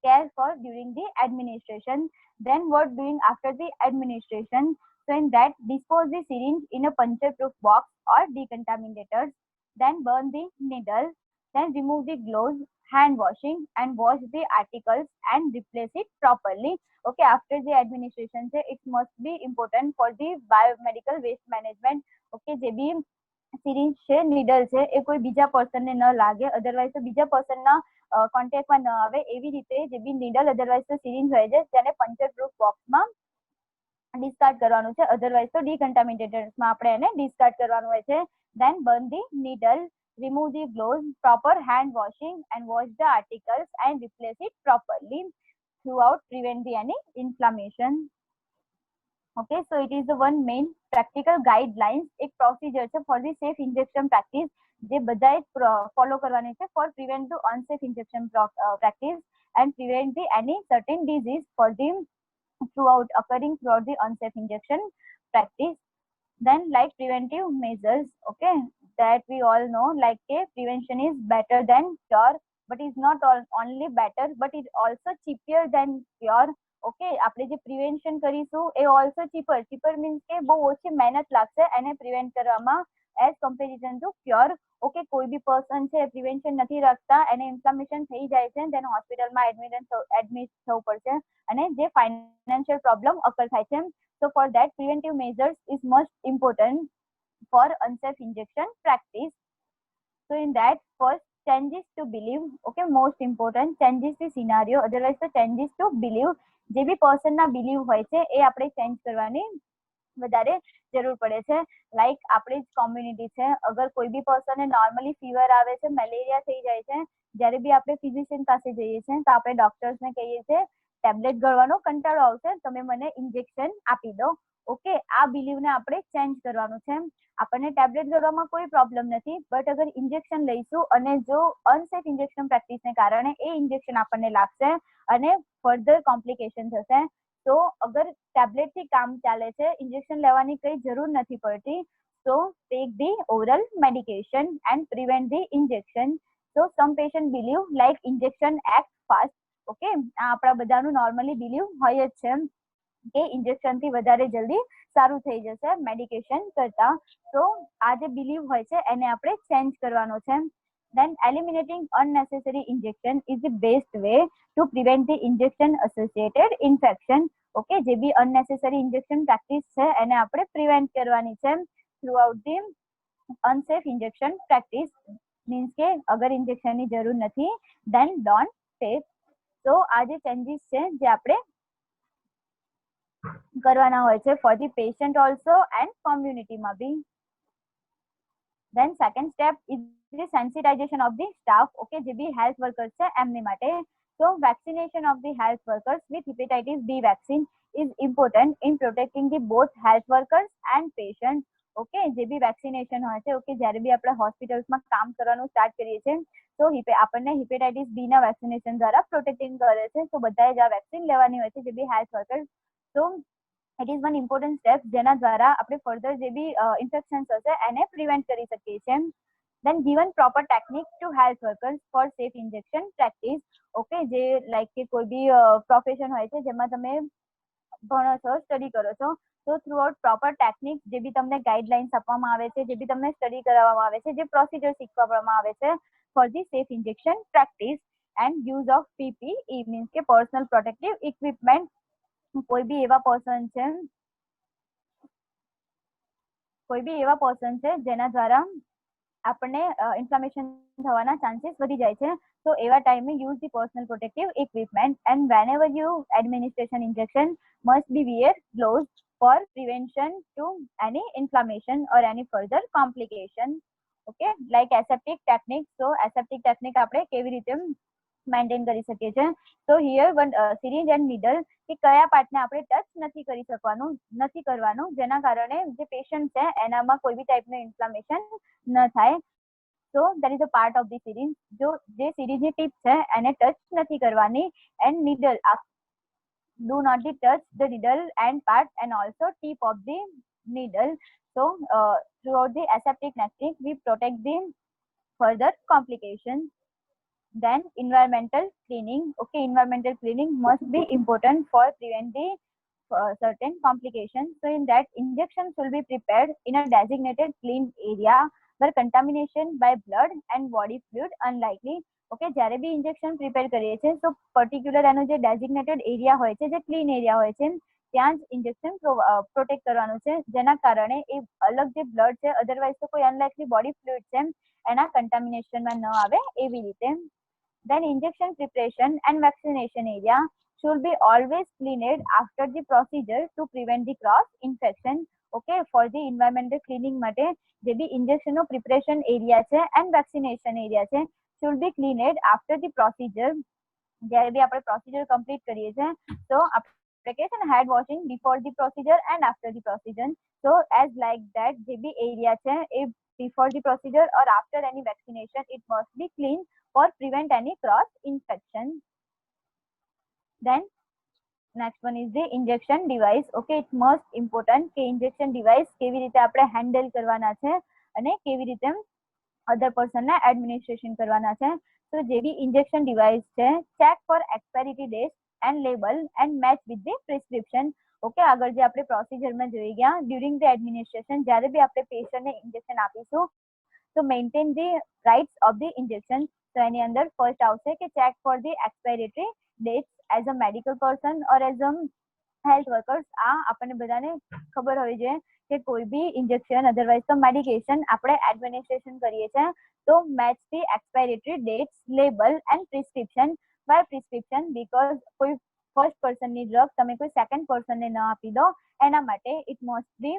care for during the administration. Then what doing after the administration? So in that, dispose the syringe in a puncture-proof box or decontaminators. Then burn the needle. Then remove the gloves, hand washing, and wash the articles and replace it properly. Okay, after the administration, it must be important for the biomedical waste management. Okay, જે બી syringe છે, needle છે, એ કોઈ બીજા પર્સનને ન લાગે, otherwise તો બીજા પર્સનના કોન્ટેક્ટમાં ન આવે એવી રીતે જે બી નીડલ અધરવાઇઝ તો સિરિંજ હોય છે તેને પંચર પ્રૂફ બોક્સમાં ડિસ્કાર્ડ કરવાનું છે, અધરવાઇઝ તો ડીકન્ટામિનેટર્સમાં આપણે એને ડિસ્કાર્ડ કરવાનું હોય છે. Then burn the needle, remove the gloves, proper hand washing and wash the articles and replace it properly. Throughout prevent the any inflammation. Okay, so it is the one main practical guidelines, એક procedure છે for the safe injection practice જે બધાએ follow કરવાની છે for prevent the unsafe injection practice and prevent the any certain disease for the occurring throughout the unsafe injection practice. Then like preventive measures, okay, that we all know, like prevention is better than cure, but is not only better but it also cheaper than cure. Okay, આપણે જે prevention કરીશું એ also cheaper means કે બહુ ઓછી મહેનત લાગશે એને prevent કરવામાં as comparison two cure. Okay, કોઈ બી પર્સન છે પ્રિવેન્શન નથી રાખતા, એને ઇન્ફ્લામેશન થઈ જાય છે, તેને હોસ્પિટલમાં એડમિટ થવું પડશે અને જે ફાઇનાન્શિયલ પ્રોબ્લેમ અકર થાય છે. So for that, preventive measures is most important for unsafe injection practice. So in that, first changes to believe. Okay, most important, changes the scenario, otherwise the changes to believe. જે બી પર્સનના believe હોય છે એ આપણે change કરવાની વધારે જરૂર પડે છે. Like આપણી જ કોમ્યુનિટી છે, અગર કોઈ બી પર્સનને નોર્મલી ફીવર આવે છે, મેલેરિયા થઈ જાય છે, જ્યારે બી આપણે ફિઝિશિયન પાસે જઈએ છીએ તો આપણે ડોક્ટર્સને કહીએ છીએ ટેબ્લેટ ગળવાનો કંટાળો આવશે, તમે મને ઇન્જેક્શન આપી દો. ઓકે, આ બિલીવને આપણે ચેન્જ કરવાનું છે. આપણને ટેબ્લેટ ગળવામાં કોઈ પ્રોબ્લેમ નથી, બટ અગર ઇન્જેક્શન લઈશું અને જો અનસેફ ઇન્જેક્શન પ્રેક્ટિસને કારણે એ ઇન્જેક્શન આપણને લાગશે અને ફર્ધર કોમ્પ્લિકેશન થશે, તો અગર ટેબ્લેટથી કામ ચાલે છે, ઇન્જેક્શન લેવાની કઈ જરૂર નથી પડતી, so take the oral medication and prevent the injection. So some patient believe like injection act fast. Okay, આ આપણા બધાનું નોર્મલી બિલીવ હોય જ છે કે ઇન્જેક્શન થી વધારે જલ્દી સારું થઈ જશે મેડિકેશન કરતા. તો આ જે બિલીવ હોય છે એને આપણે ચેન્જ કરવાનો છે. Then eliminating unnecessary injection is the best way to prevent the injection associated infection. Okay, જે બી unnecessary injection practice છે એને આપણે પ્રિવેન્ટ કરવાની છે throughout the unsafe injection practice. Means કે અગર ઇન્જેક્શન ની જરૂર નથી then don't take. તો આ જે ચેન્જીસ છે જે આપણે કરવાના હોય છે for the patient also and કોમ્યુનિટીમાં બી. Then second step is the sensitization of the staff. Okay, જે બી હેલ્થ વર્કર્સ છે એમની માટે. So vaccination of the health workers with hepatitis B vaccine is important in protecting the both health workers and patients. Okay, જે બી vaccination હોય છે, okay, જ્યારે બી આપણે હોસ્પિટલ્સમાં કામ કરવાનું સ્ટાર્ટ કરીએ છીએ તો આપણને હિપેટાઇટિસ બી ના વેક્સિનેશન દ્વારા પ્રોટેક્ટિંગ કરે છે. તો બધાએ જ આ વેક્સિન લેવાની હોય છે જે બી હેલ્થ વર્કર્સ. તો it is one important step જેના દ્વારા આપણે ફર્ધર જે બી ઇન્ફેક્શન્સ હશે એને પ્રિવેન્ટ કરી શકીએ છીએ. Then given proper technique to health workers for safe injection practice. Okay, જે લાઈક કે કોઈ બી પ્રોફેશન હોય છે જેમાં તમે ભણો છો, સ્ટડી કરો છો, તો થ્રુ આઉટ પ્રોપર ટેકનિક જે બી તમને ગાઈડલાઇન્સ આપવામાં આવે છે, જે બી તમને સ્ટડી કરાવવામાં આવે છે, જે પ્રોસિજર શીખવવામાં આવે છે for the safe injection practice and use of PPE means કે પર્સનલ પ્રોટેક્ટિવ ઇક્વિપમેન્ટ. કોઈ બી એવા પર્સન છે જેના દ્વારા આપણને ઇન્ફ્લેમેશન થવાના ચાન્સીસ વધી જાય છે, તો એવા ટાઈમે use the personal protective equipment and whenever you administration injection must be wear gloves for prevention to any inflammation or any further complication. Okay, like aseptic technique. તો એસેપ્ટિક ટેકનિક આપણે કેવી રીતે મેન્ટેન કરી શકીએ છીએ? તો here one syringe and needle કે કયા પાર્ટને આપણે ટચ નથી કરવાનું જેના કારણે જે પેશન્ટ છે એનામાં કોઈ બી ટાઈપનું ઇન્ફ્લામેશન ન થાય. So that is a part of the syringe. જો જે સિરીંજની ટીપ છે એને ટચ નથી કરવાની and needle do not touch the needle and part and also tip of the needle. So throughout the aseptic technique we protect the further complications. Then environmental cleaning. Okay, environmental cleaning must be important for prevent the certain complications. So in that injections will be prepared in a designated clean area where contamination by blood and body fluid unlikely. Okay, જ્યારે બી injection prepare કરીએ છીએ તો particular એનું જે designated area હોય છે, જે clean area હોય છે, ત્યાં જ ઇન્જેક્શન પ્રોટેક્ટ કરવાનું છે જેના કારણે એ અલગ જે બ્લડ છે અધરવાઇઝ તો કોઈ અનલાઇકલી બોડી ફ્લુઇડ છે એના કન્ટામિનેશનમાં ન આવે એવી રીતે. Then injection preparation and vaccination area should be always cleaned after the procedure to prevent the cross infection. Okay, for the environmental cleaning માટે જે બી ઇન્જેક્શનનો પ્રિપરેશન એરિયા છે એન્ડ વેક્સિનેશન એરિયા છે should be cleaned after the procedure. જ્યારે બી આપણે procedure complete કરીએ છીએ તો આપણે કહીએ છીએ ને hand washing before the procedure and after the procedure. So as like that જે બી એરિયા છે એ before the procedure or after any vaccination it must be clean for prevent any cross infection. Then next one is the injection device. Okay, it's most important કે injection device કેવી રીતે આપણે handle કરવાના છે અને કેવી રીતે અધર પર્સનને એડમિનિસ્ટ્રેશન કરવાના છે. તો જે બી ઇન્જેક્શન ડિવાઇસ છે check for expiry date and label and match with the prescription. Okay, આગળ જે આપણે પ્રોસિજરમાં જોઈ ગયા ડ્યુરિંગ ધ એડમિનિસ્ટ્રેશન જ્યારે બી આપણે પેશન્ટને ઇન્જેક્શન આપીશું તો maintain the rights of the injection. તો એની અંદર ફર્સ્ટ આવશે કે check for the expiratory dates as a medical person or as a health workers. આ આપણને બધાને ખબર હોવી જોઈએ કે કોઈ બી ઇન્જેક્શન અધરવાઇઝ તો મેડિકેશન આપણે એડમિનિસ્ટ્રેશન કરીએ છીએ તો match the expiratory dates label and prescription. By prescription because કોઈ ફર્સ્ટ પર્સનની ડ્રગ તમે કોઈ સેકન્ડ પર્સનને ન આપી દો. એના માટે it must B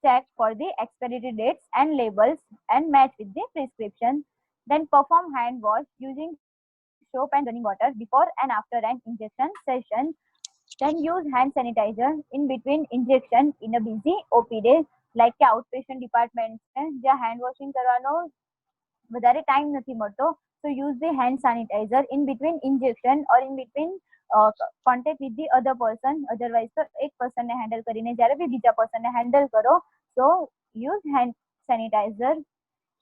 check for the expiry dates and labels and match with the prescription. Then perform hand wash using soap and running water before and after an injection session. Then use hand sanitizer in between injection in a busy OPD like કે outpatient department છે જ્યાં hand washing કરવાનો વધારે time નથી મળતો. So use the hand sanitizer in between injection or in between contact with the other person. Otherwise તો એક person ને handle કરીને જ્યારે બી બીજા person ને handle કરો. So use hand sanitizer.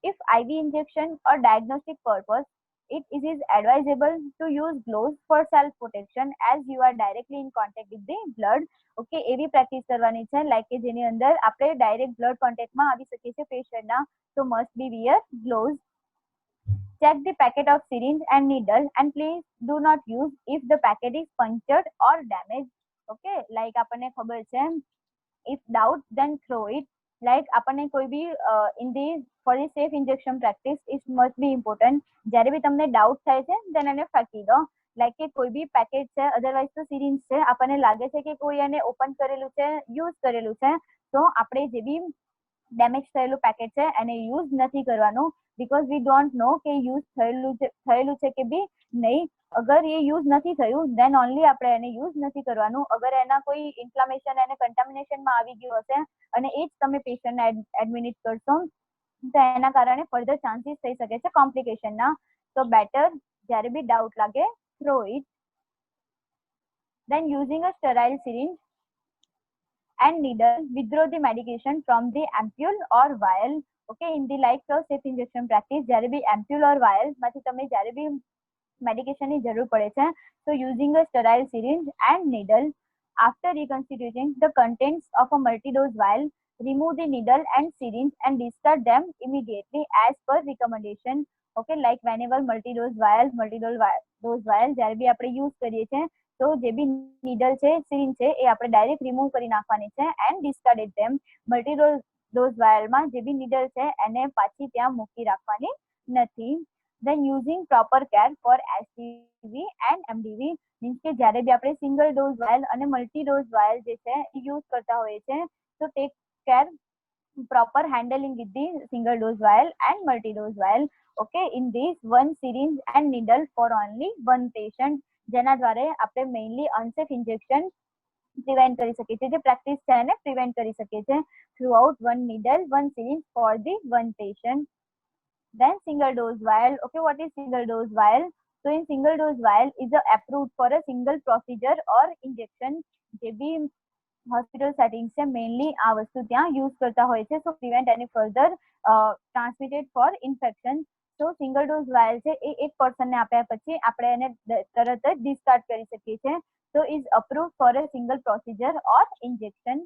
If IV injection or diagnostic purpose, it is advisable to use gloves for self protection as you are directly in contact with the blood. Okay, એવી practice કરવાની છે like કે જેની અંદર આપણે direct blood કોન્ટેક્ટમાં આવી શકીએ છીએ પેશન્ટના. So must be wear gloves. Check the packet of syringe and needle and please do not use if the packet is punctured or damaged. Okay, like આપણને ખબર છે if doubt then throw it. Like આપણને કોઈ બી in the for the safe injection practice it must be important. જ્યારે બી તમને doubt થાય છે then એને ફેંકી દો. લાઈક કે કોઈ બી પેકેટ છે અધરવાઇઝ તો સિરિંજ છે આપણને લાગે છે કે કોઈ એને ઓપન કરેલું છે યુઝ કરેલું છે તો આપણે જે બી ડેમેજ થયેલું પેકેટ છે એને યુઝ નથી કરવાનું because we don't know કે યુઝ થયેલું છે કે બી નહીં. અગર એ યુઝ નથી થયું then only આપણે એને યુઝ નથી કરવાનું. અગર એના કોઈ ઇન્ફ્લામેશન એને કન્ટામિનેશનમાં આવી ગયું હશે અને એ જ તમે પેશન્ટને એડમિનિટ કરશો તો એના કારણે ફર્ધર ચાન્સીસ થઈ શકે છે કોમ્પ્લિકેશનના. તો બેટર જ્યારે બી ડાઉટ લાગે throw it. Then using a sterile syringe and needle, withdraw the medication from the ampule or vial. Okay, in the like of safe injection practice જ્યારે બી ampule or vial માંથી તમે જ્યારે બી મેડિકેશનની જરૂર પડે છે so using a sterile syringe and needle. After reconstituting the contents of a multi-dose vial, remove the needle and syringe and discard them immediately as per recommendation. Okay, like whenever multi-dose vial જ્યારે બી આપણે use કરીએ છીએ તો જે બી needle છે syringe છે એ આપણે ડાયરેક્ટ રિમૂવ કરી નાખવાની છે એન્ડ ડિસ્કાર્ડેડ ધેમ. મલ્ટીડોઝ વાયલમાં જે બી નીડલ છે એને પાછી ત્યાં મૂકી રાખવાની નથી. Then using proper care for STV and MDV means કે જ્યારે બી આપણે સિંગલ ડોઝ વાયલ અને મલ્ટી ડોઝ વાયલ જે છે એ યુઝ કરતા હોઈએ છે તો take care proper handling with the single dose vial and multi dose vial. Okay, in this one syringe and needle for only one patient જેના દ્વારા આપણે મેઇનલી અનસેફ ઇન્જેક્શન પ્રિવેન્ટ કરી શકીએ છીએ. જે પ્રેક્ટિસ છે એને પ્રિવેન્ટ કરી શકીએ છીએ through out one needle one syringe for the one patient. Then single dose vial. Okay, what is single dose vial? So in single dose vial is approved for a single procedure or injection. જે બી hospital setting છે mainly આ વસ્તુ ત્યાં use કરતા હોય છે. So prevent એની further transmitted four infection. તો single dose vial છે એ એક પર્સનને આપ્યા પછી આપણે એને તરત જ ડિસ્કાર્ડ કરી શકીએ છીએ. So is approved for a single procedure or injection.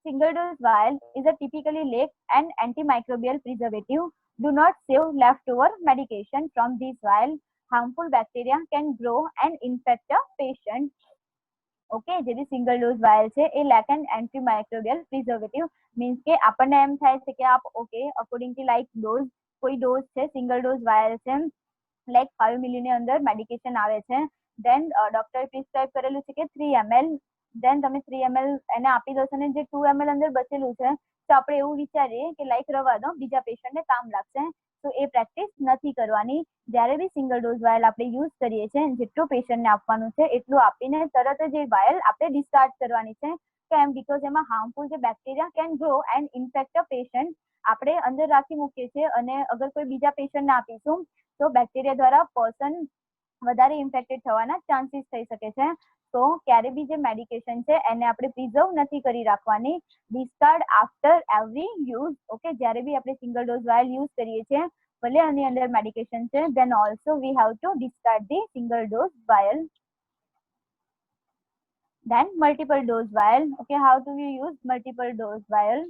Single dose vial is a typically lake and antimicrobial preservative. Do not save leftover medication from this vial. Harmful bacteria can grow and infect a patient. Okay, જે બી single dose vial છે એ lack and antimicrobial preservative means કે આપણને એમ થાય છે કે આપ okay according to like dose કોઈ ડોઝ છે સિંગલ ડોઝ વાયલ છે લાઈક 5 મિલીની અંદર મેડિકેશન આવે છે દેન ડોક્ટરે પ્રિસ્ક્રાઇબ કરેલું છે કે 3 ml દેન તમે 3 ml એને આપી દો છો અને જે 2 ml અંદર બચેલું છે તો આપણે એવું વિચારીએ કે લાઈક રવા દો બીજા પેશન્ટને કામ લાગશે. તો એ પ્રેક્ટિસ નથી કરવાની. જ્યારે બી સિંગલ ડોઝ વાયલ આપણે યુઝ કરીએ છીએ જેટલું પેશન્ટને આપવાનું છે એટલું આપીને તરત જ એ વાયલ આપણે ડિસ્કાર્ડ કરવાની છે. કેમ? બીકોઝ એમાં હાર્મફુલ જે bacteria can grow and in fact a patient. આપણે અંદર રાખી મૂકીએ છીએ અને અગર કોઈ બીજા પેશન્ટને આપીશું તો બેક્ટેરિયા દ્વારા પર્સન વધારે ઇન્ફેક્ટેડ થવાના ચાન્સીસ થઈ શકે છે. તો ક્યારે બી જે મેડિકેશન છે એને આપણે પ્રિઝર્વ નથી કરી રાખવાની. Discard after every use. Okay, જ્યારે બી આપણે સિંગલ ડોઝ વાયલ યુઝ કરીએ છીએ ભલે આની અંદર મેડિકેશન છે then also we have to discard the single dose vial. Then multiple dose vial. Okay, how do we use multiple dose vial?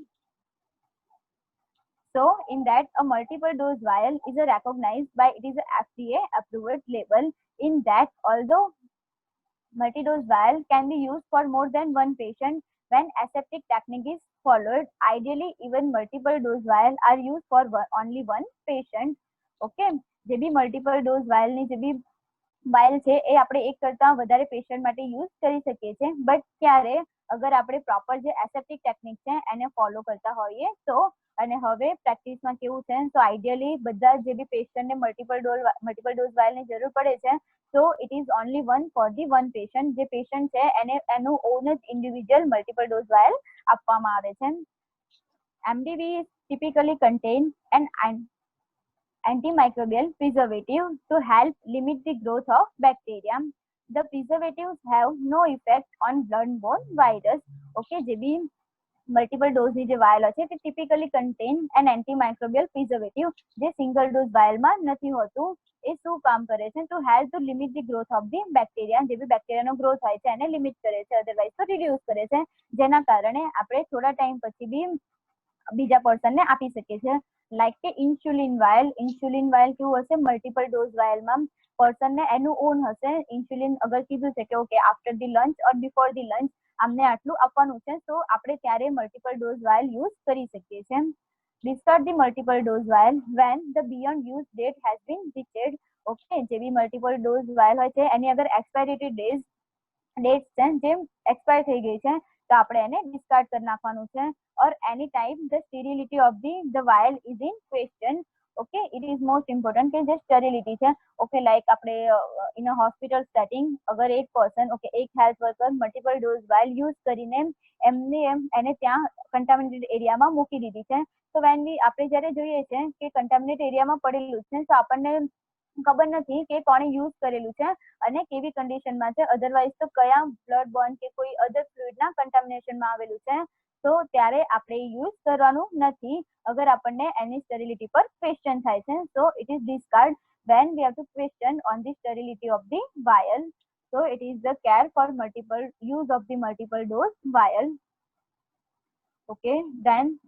So in that a multiple dose vial is recognized by it is a FDA approved label. In that although multi-dose vial can be used for more than one patient when aseptic technique is followed. Ideally even multiple dose vial are used for only one patient. Okay, જે બી multiple dose vial ની જે બી vial છે એ આપણે એક કરતા વધારે patient માટે use કરી શકીએ છીએ, બટ ક્યારે અગર આપણે પ્રોપર જે એસેપ્ટિક ટેકનિક છે એને ફોલો કરતા હોઈએ તો. અને હવે પ્રેક્ટિસમાં કેવું છે, તો આઈડિયલી બધા જે બી પેશન્ટને મલ્ટિપલ ડોઝ વાયલની જરૂર પડે છે, તો it is only one for the one patient. જે પેશન્ટ છે એને એનું ઓન જ ઇન્ડિવિજ્યુઅલ મલ્ટિપલ ડોઝ વાયલ આપવામાં આવે છે. MDV typically contain an antimicrobial preservative to help limit the growth of bacteria. The preservatives have no effect on blood-borne virus. Okay, જે બી મલ્ટિપલ ડોઝની જે વાયલ છે તે typically contain an antimicrobial preservative, જે single dose વાયલમાં નથી હોતું. એ શું કામ કરે છે, to help to limit the growth of the bacteria. જે બી બેક્ટેરિયાનો ગ્રોથ હોય છે એને લિમિટ કરે છે, અધરવાઇઝ તો રિડ્યુસ કરે છે, જેના કારણે આપણે થોડા ટાઈમ પછી બી બીજા પર્સનને આપી શકીએ છીએ. લાઈક કે ઇન્સ્યુલિન વાયલ કેવું હશે, મલ્ટિપલ ડોઝ વાયલમાં પર્સનને એનું ઓન હશે. ઇન્સ્યુલિન અગર કીધું છે કે okay after the lunch or before the lunch આમને આટલું આપવાનું છે, તો આપણે ત્યારે મલ્ટિપલ ડોઝ વાયલ યુઝ કરી શકીએ છીએ. Discard the multiple dose vial when the beyond use date has been reached. Okay, જે બી મલ્ટિપલ ડોઝ વાયલ હોય છે એની અગર એક્સપાયરી ડેટ છે જે એક્સપાયર થઈ ગઈ છે, તો આપણે એને ડિસ્કાર્ડ કરી નાખવાનું છે. Or any time the sterility of the vial is in question. Okay, it is most important કે જે સ્ટેરિલિટી છે. ઓકે, લાઈક આપણે ઇન અ હોસ્પિટલ સેટિંગ અગર એક પર્સન, ઓકે એક health worker multiple dose vial use કરીને એને ત્યાં કન્ટામિનેટેડ એરિયામાં મૂકી દીધી છે, તો વેન બી આપણે જ્યારે જોઈએ છે કે કન્ટામિનેટેડ એરિયામાં પડેલું છે, તો આપણને ખબર નથી કે કોણે યુઝ કરેલું છે અને કેવી કન્ડિશનમાં છે, અધરવાઇઝ તો કયા બ્લડ બોર્ન કે કોઈ અધર ફ્લુઇડના કન્ટામિનેશનમાં આવેલું છે, તો ત્યારે આપણે યુઝ કરવાનું નથી અગર આપણને એની સ્ટેરિલિટી પર ક્વેશ્ચન થાય છે. તો it is discard when we have to question on the sterility of the vial. So it is the care for multiple use of the multiple dose vial. Okay, then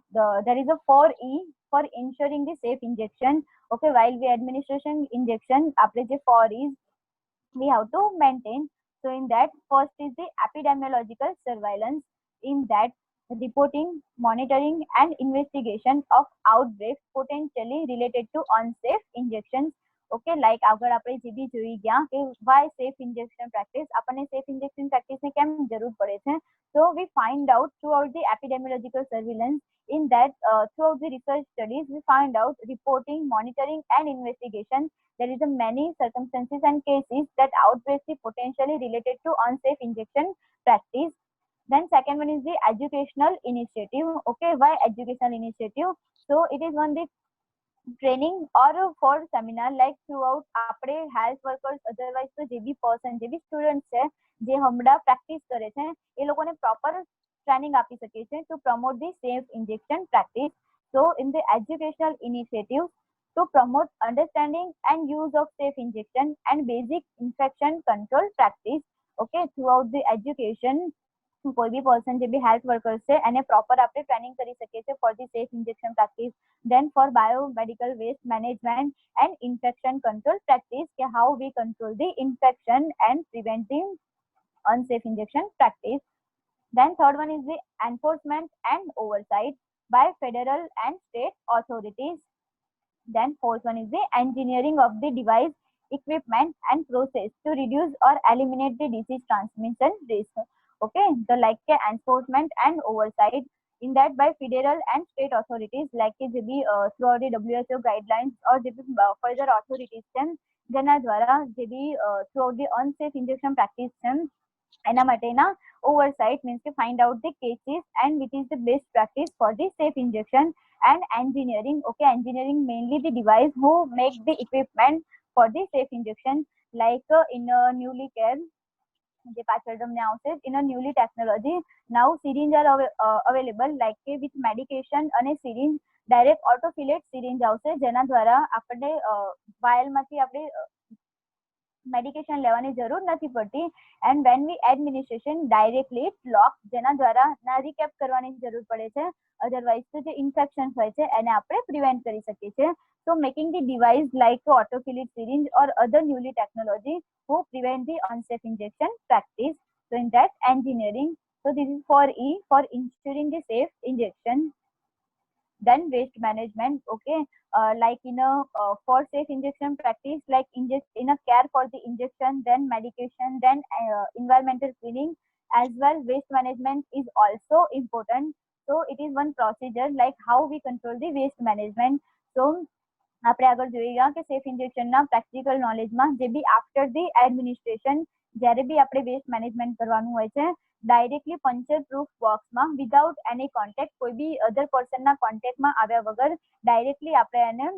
there is a 4E for ensuring the safe injection. Okay, while we administration injection, આપણે જે 4E's we have to maintain. So in that, first is the epidemiological surveillance. In that, reporting, monitoring and investigation of outbreaks potentially related to unsafe injections. Okay, like આગળ આપણે જે બી જોઈ ગયા કે Y safe injection practice, આપણને safe injection પ્રેક્ટિસની કેમ જરૂર પડે છે, so we find out throughout the epidemiological surveillance. In that, throughout the research studies, we find out reporting, monitoring and investigation. There is a many circumstances and cases that outbreaks is potentially related to unsafe injection practice. Then second one is the educational initiative. Okay, why educational initiative? So it is one the training or for seminar like throughout આપણે health workers, otherwise તો જે બી person, જે બી students છે જે હમણાં practice કરે છે એ લોકોને proper training આપી શકીએ છે to promote the safe injection practice. So in the educational initiative to promote understanding and use of safe injection and basic infection control practice. Okay, throughout the education કોઈ બી person જે બી health workers છે એને proper આપણે training કરી શકીએ છીએ four the safe injection practice. Then for biomedical waste management and infection control practice, how we control the infection and prevent the unsafe injection practice. Then third one is the enforcement and oversight by federal and state authorities. Then fourth one is the engineering of the device, equipment and process to reduce or eliminate the disease transmission risk. Okay, the like enforcement and oversight in that by federal and state authorities like જે બી throughout the WHO guidelines or જે બી further authorities છે જેના દ્વારા જે બી throughout the unsafe injection practice છે એના માટેના oversight means to find out the cases and which is the best practice for the safe injection. And engineering, okay, engineering mainly the device who make the equipment for the safe injection like in a newly care જે પાછળ તમને આવશે in a newly technology now syringe are available like with medication અને syringe direct autofillate syringe આવશે જેના દ્વારા આપણે વાયલમાંથી આપણે મેડિકેશન લેવાની જરૂર નથી પડતી. And when we administration directly lock જેના દ્વારા ના રિકેપ કરવાની જરૂર પડે છે, અધરવાઇઝ તો જે ઇન્ફેક્શન હોય છે એને આપણે પ્રિવેન્ટ કરી શકીએ છીએ. So making the device like autofillate syringe or other newly technology who prevent the unsafe injection practice. So in that engineering, so this is for E for ensuring the safe injection. then waste management, okay, like in a for safe injection practice, like in a care for the injection, then medication, then environmental cleaning as well. Waste management is also important. So it is one procedure like how we control the waste management. So આપણે આગળ જોઈએ કે safe ઇન્જેક્શનના practical નોલેજમાં જે બી after the administration જ્યારે બી આપણે waste management કરવાનું હોય છે, ડાયરેક્ટલી પંચર પ્રૂફ બોક્સમાં વિધાઉટ એની કોન્ટેક્ટ, કોઈ બી અધર પર્સનના કોન્ટેક્ટમાં આવ્યા વગર ડાયરેક્ટલી આપણે એને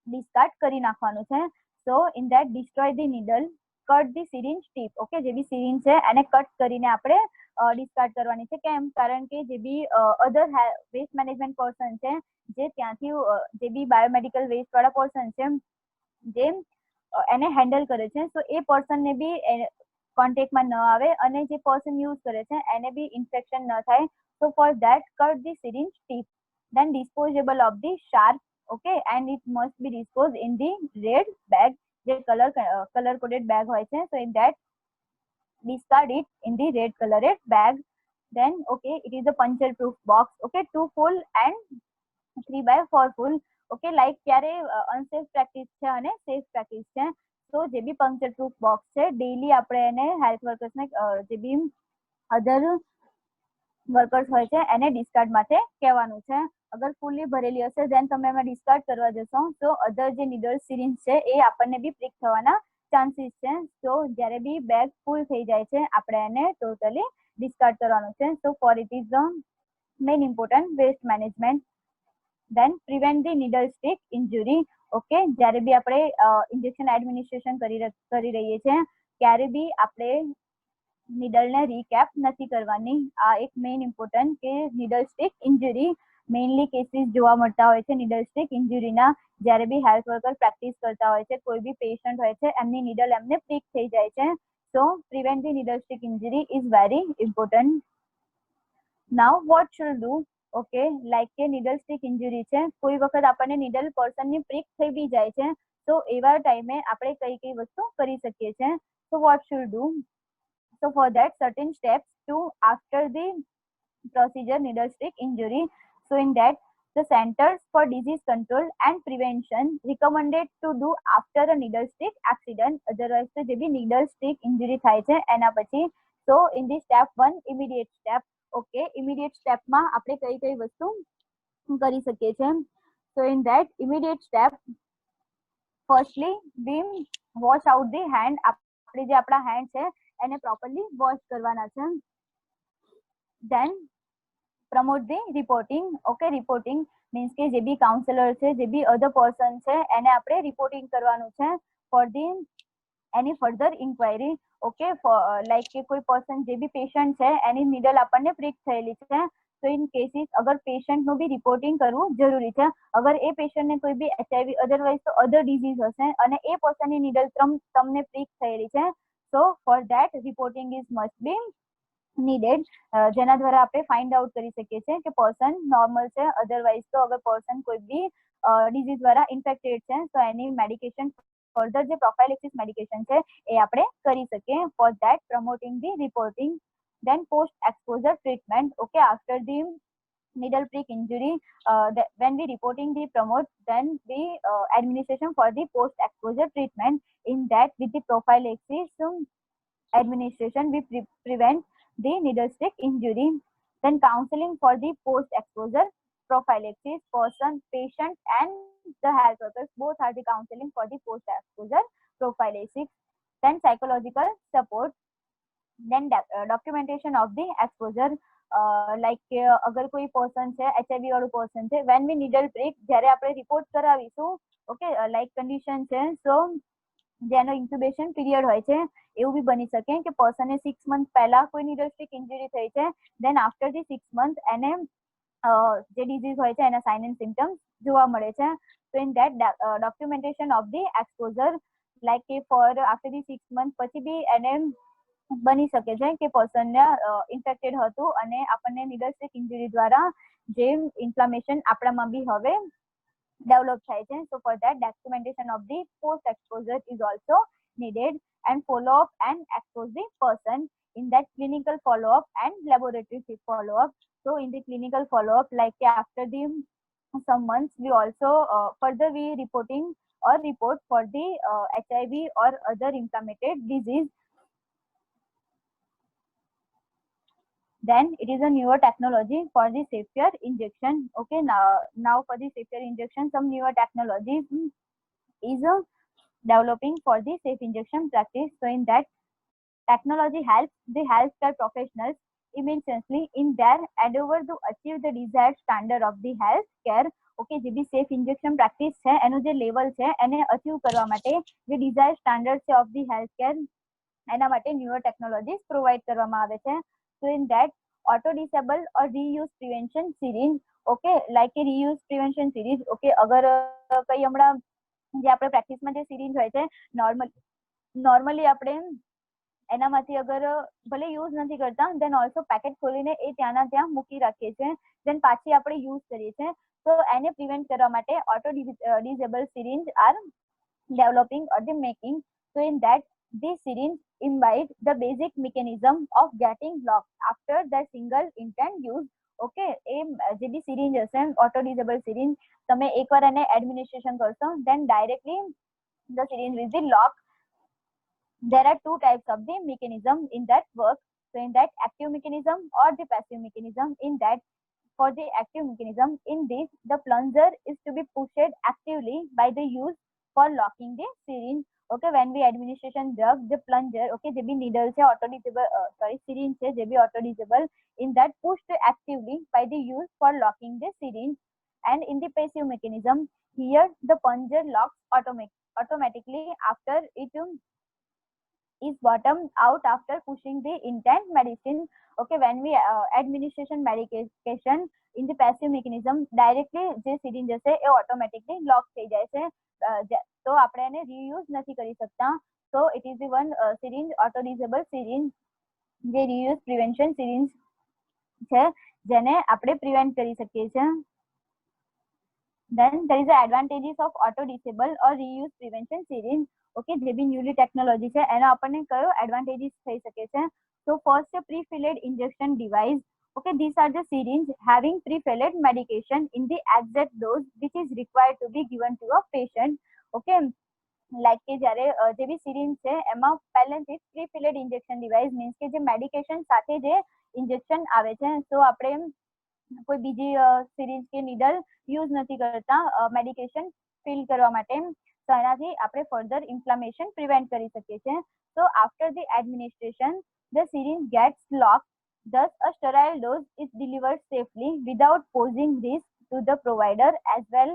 ડિસ્કાર્ડ કરી નાખવાનું છે. So in that destroy the needle, cut the syringe tip, okay, જે બી સિરિંજ છે એને કટ કરીને આપણે ડિસ્કાર્ડ કરવાની છે. કેમ? કારણ કે જે બી અધર વેસ્ટ મેનેજમેન્ટ પર્સન છે, જે ત્યાંથી જે બી બાયોમેડિકલ વેસ્ટ વાળા પર્સન છે જે એને હેન્ડલ કરે છે, તો એ પર્સનને બી કોન્ટેક્ટમાં ન આવે અને જે પર્સન યુઝ કરે છે એને બી ઇન્ફેક્શન ન થાય. So for that, cut the syringe tip, then disposable of the sharp, okay, and it must be disposed in the red bag, જે color coded bag હોય છે. So in that, discard it in the red colored bag. Then okay, it is a puncture proof box, okay, 2 full and 3/4 full, okay, like ક્યારે unsafe practice છે અને safe practice છે. તો જે બી puncture proof box છે, daily આપણે એને health વર્કર્સને જે બી અધર વર્કર્સ હોય છે એને ડિસ્કાર્ડ માટે કહેવાનું છે. અગર ફૂલી ભરેલી હશે દેન તમે એમાં ડિસ્કાર્ડ કરવા જશો તો અધર જે નીડલ સિરિંજ છે એ આપણને બી પ્રિક થવાના ચાન્સીસ છે. તો જ્યારે બી બેગ ફૂલ થઈ જાય છે આપણે એને ટોટલી ડિસ્કાર્ડ કરવાનું છે. So for it is the main important waste management. then prevent the needle stick injury, okay, જ્યારે બી આપણે ઇન્જેક્શન એડમિનિસ્ટ્રેશન કરી રહીએ છીએ ત્યારે બી આપણે નીડલને રીકેપ નથી કરવાની. આ એક મેઇન ઇમ્પોર્ટન્ટ કે needle stick injury mainly cases જોવા મળતા હોય છે નીડલ સ્ટિક ઇન્જરીના. જ્યારે બી હેલ્થ વર્કર પ્રેક્ટિસ કરતા હોય છે, કોઈ બી પેશન્ટ હોય છે એમની નીડલ એમને પ્રિક થઈ જાય છે. So prevent the needle stick injury is very important. Now what should do, okay, like કે નીડલ સ્ટિક ઇન્જરી છે, કોઈ વખત આપણને નીડલ પર્સનની પ્રિક થઈ બી જાય છે, તો એવા ટાઈમે આપણે કઈ કઈ વસ્તુ કરી શકીએ છીએ. So what should do? So for that, certain steps to after the procedure needle stick injury. So in that, the Centers for Disease Control and Prevention recommended to do after a needle stick accident. Otherwise, તો જે બી needle stick injury થાય છે એના પછી. So in this step 1, immediate step. Okay, immediate step માં આપણે કઈ કઈ વસ્તુ કરી શકીએ છીએ. So in that immediate step, firstly we wash out the hand. આપણે જે આપણા hand છે એને properly wash કરવાના છે. Then promote the reporting, okay, reporting means કે જે બી કાઉન્સેલર છે, જે બી અધર પર્સન છે એને આપણે રિપોર્ટિંગ કરવાનું છે for the any further inquiry. Okay, like કે કોઈ પર્સન જે બી પેશન્ટ છે એની નીડલ આપણને પ્રિક થયેલી છે, તો ઇન કેસીસ અગર પેશન્ટનું બી રિપોર્ટિંગ કરવું જરૂરી છે. અગર એ પેશન્ટને કોઈ બી HIV અધરવાઇઝ તો અધર ડિઝીઝ હશે અને એ પર્સનની નીડલ તમને પ્રિક થયેલી છે, so for that reporting is must be needed. જેના દ્વારા આપણે ફાઇન્ડ આઉટ કરી શકીએ છીએ કે પર્સન નોર્મલ છે. અધરવાઇઝ તો અગર પર્સન કોઈ બી ડિઝીઝ દ્વારા ઇન્ફેક્ટેડ છે તો એની મેડિકેશન ફર્ધર જે પ્રોફાઇલેક્સિસ મેડિકેશન છે એ આપણે કરી શકીએ. For that promoting the reporting. then post exposure treatment, okay, after the needle prick injury, when we reporting the promote, then the administration for the post exposure treatment. In that, with the prophylaxis administration, we prevent the needle stick injury. Then counseling for the post exposure prophylaxis, patient and the health workers both are the counseling for the post exposure prophylaxis. Then psychological support. Then documentation of the exposure, like અગર કોઈ person છે HIV વાળું person છે, when we needle prick જ્યારે આપણે report કરાવીશું, okay, like condition છે, સો જેનો incubation period હોય છે એવું બી બની શકે કે પર્સનને 6 મંથ પહેલા કોઈ નીડલ સ્ટિક ઇન્જરી થઈ છે, દેન આફ્ટર ધી 6 મંથ એને જે ડિઝીઝ હોય છે એના સાઇન એન્ડ સિમ્ટમ્સ જોવા મળે છે. So in that documentation of the exposure, like કે for after the 6 month પછી બી એને બની શકે છે કે પર્સનને ઇન્ફેક્ટેડ હતું અને આપણને નીડલ સ્ટિક ઇન્જરી દ્વારા જે ઇન્ફ્લામેશન આપણામાં બી હવે ડેવલપ થાય છે. So for that, documentation of the post exposure is also needed, and follow up and expose the person. In that, clinical follow up and laboratory follow up. So in the clinical follow up, like after the some months we also further we reporting or report for the HIV or other inflammatory disease. Then it is a newer technology for the safer injection. Okay, now for the safer injection, some newer technologies is developing for the safe injection practice. So in that, technology helps the healthcare professionals immensely in their endeavor to achieve the desired standard of the healthcare. Okay, જે બી safe injection practice છે એનું જે level છે એને achieve કરવા માટે જે ડિઝાયર સ્ટાન્ડર્ડ છે ઓફ ધી હેલ્થ કેર એના માટે ન્યુઅર ટેકનોલોજીસ પ્રોવાઈડ કરવામાં આવે છે. So in that auto disable or reuse prevention syringe. Okay, like કે reuse prevention syringe. ઓકે, અગર કઈ હમણાં જે આપણે પ્રેક્ટિસમાં જે સિરીંજ હોય છે નોર્મલી આપણે એનામાંથી અગર ભલે યુઝ નથી કરતા દેન ઓલ્સો પેકેટ ખોલીને એ ત્યાંના ત્યાં મૂકી રાખીએ છીએ, દેન પાછી આપણે યુઝ કરીએ છીએ. તો એને પ્રિવેન્ટ કરવા માટે auto disable syringe are developing or the making. So in that, this syringe imbibe the basic mechanism of getting locked after the single intent use. Okay, એ જે બી સિરિંજ હશે ઓટો ડિસેબલ સિરિંજ તમે એકવાર એને administration કરશો then directly the syringe will be locked. There are two types of the mechanism in that work. So in that, active mechanism or the passive mechanism. In that, for the active mechanism, in this the plunger is to be pushed actively by the use for locking the syringe. Okay, when we administration drug, the plunger, okay, જે બી needle છે auto disable syringe છે જે બી auto disable, in that pushed actively by the use for locking the syringe. And in the passive mechanism, here the plunger locks automatically after it is bottomed out after pushing the intent medicine. Okay, when we administration medication in the passive mechanism, directly જે syringe હશે એ automatically lock થઈ જાય છે. તો આપણે એને reuse નથી કરી શકતા. So it is the one syringe auto disable syringe, જે reuse prevention syringe છે જેને આપણે prevent કરી શકીએ છીએ. Then there is the advantages of auto disable or reuse prevention syringe. Okay, જે બી ન્યુલી ટેકનોલોજી છે એનો આપણને કયો એડવાન્ટેજીસ થઈ શકે છે? So first, a pre-filled injection device. Okay, these are the syringe having pre-filled medication in the exact dose which is required to be given to a patient. Okay, like કે જ્યારે જે બી સિરિંજ છે એમાં પહેલેથી પ્રી-ફિલ્ડ ઇન્જેક્શન ડિવાઇસ મીન્સ કે જે medication સાથે જે ઇન્જેક્શન આવે છે, તો આપણે કોઈ બીજી સિરિંજ કે નીડલ યુઝ નથી કરતા મેડિકેશન ફિલ કરવા માટે. તો એનાથી આપણે ફર્ધર ઇન્ફ્લામેશન પ્રિવેન્ટ કરી શકીએ છીએ. So after the administration, the syringe gets locked. Thus, a sterile dose is delivered safely without posing risk to the provider as well.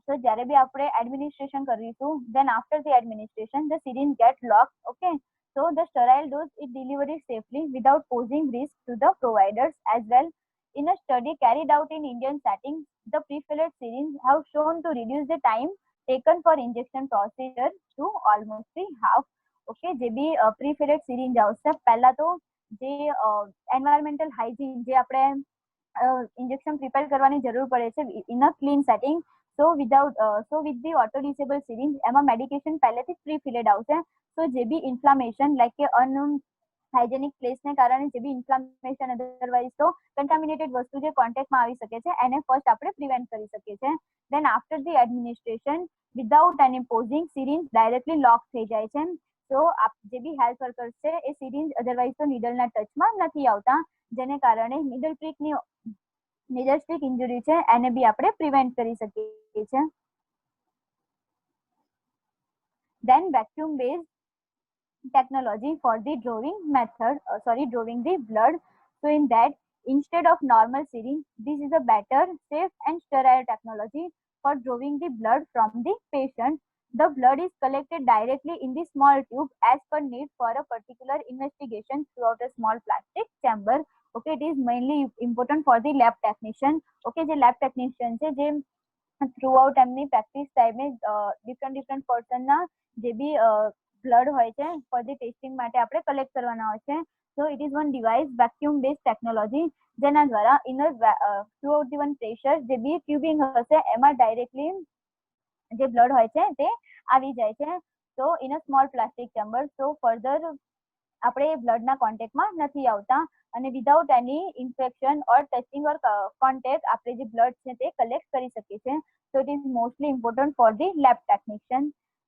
So જ્યારે બી આપણે એડમિનિસ્ટ્રેશન કરીશું, then after the administration, the syringe gets locked. Okay, so the sterile dose is delivered safely without posing risk to the providers as well. In a study carried out in Indian setting, the pre-filled syringe have shown to reduce the time taken for injection procedure to almost half. Okay, જે બી pre-field syringe આવશે પહેલા તો જે environmental hygiene જે આપણે injection prepare કરવાની જરૂર પડે છે in a clean setting. So with the auto disable syringe એમાં મેડિકેશન પહેલેથી જ પ્રી-ફિલ્ડ આવશે. તો જે બી ઇન્ફ્લામેશન લાઈક કે હાઇજેનિક પ્લેસને કારણે જે બી ઇન્ફ્લામેશન અધરવાઇઝ તો કન્ટામિનેટેડ વસ્તુ જે કોન્ટેક્ટમાં આવી શકે છે એને ફર્સ્ટ આપણે પ્રિવેન્ટ કરી શકીએ છીએ. Then after the administration without any pausing syringe directly lock થઈ જાય છે. તો જે બી હેલ્થ વર્કર્સ છે એ સિરિંજ અધરવાઇઝ તો નીડલના ટચમાં નથી આવતા, જેને કારણે નીડલ સ્ટ્રીક ઇન્જરી છે એને બી આપણે પ્રિવેન્ટ કરી શકીએ છીએ. Then vacuum based technology for the drawing the blood. So in that, instead of normal syringe, this is a better, safe and sterile technology for drawing the blood from the patient. The blood is collected directly in the small tube as per need for a particular investigation throughout a small plastic chamber. Okay, it is mainly important for the lab technician. Okay, જે lab technician છે જે throughout એમની practice ટાઈમે different પર્સનના જે બી blood હોય છે for the testing માટે આપણે કલેક્ટ કરવાના હોય છે. So it is one device, vacuum based technology, જેના દ્વારા inner throughout the one pressure જે બી ટ્યુબિંગ હશે એમાં ડાયરેક્ટલી જે બ્લડ હોય છે તે આવી જાય છે. So in a small plastic chamber, so further આપણે બ્લડના કોન્ટેક્ટમાં નથી આવતા. અને વિધાઉટ એની ઇન્ફેક્શન ઓર ટેસ્ટિંગ ઓર કોન્ટેક્ટ આપણે જે બ્લડ છે તે કલેક્ટ કરી શકીએ છીએ. So it is mostly important for the lab technician.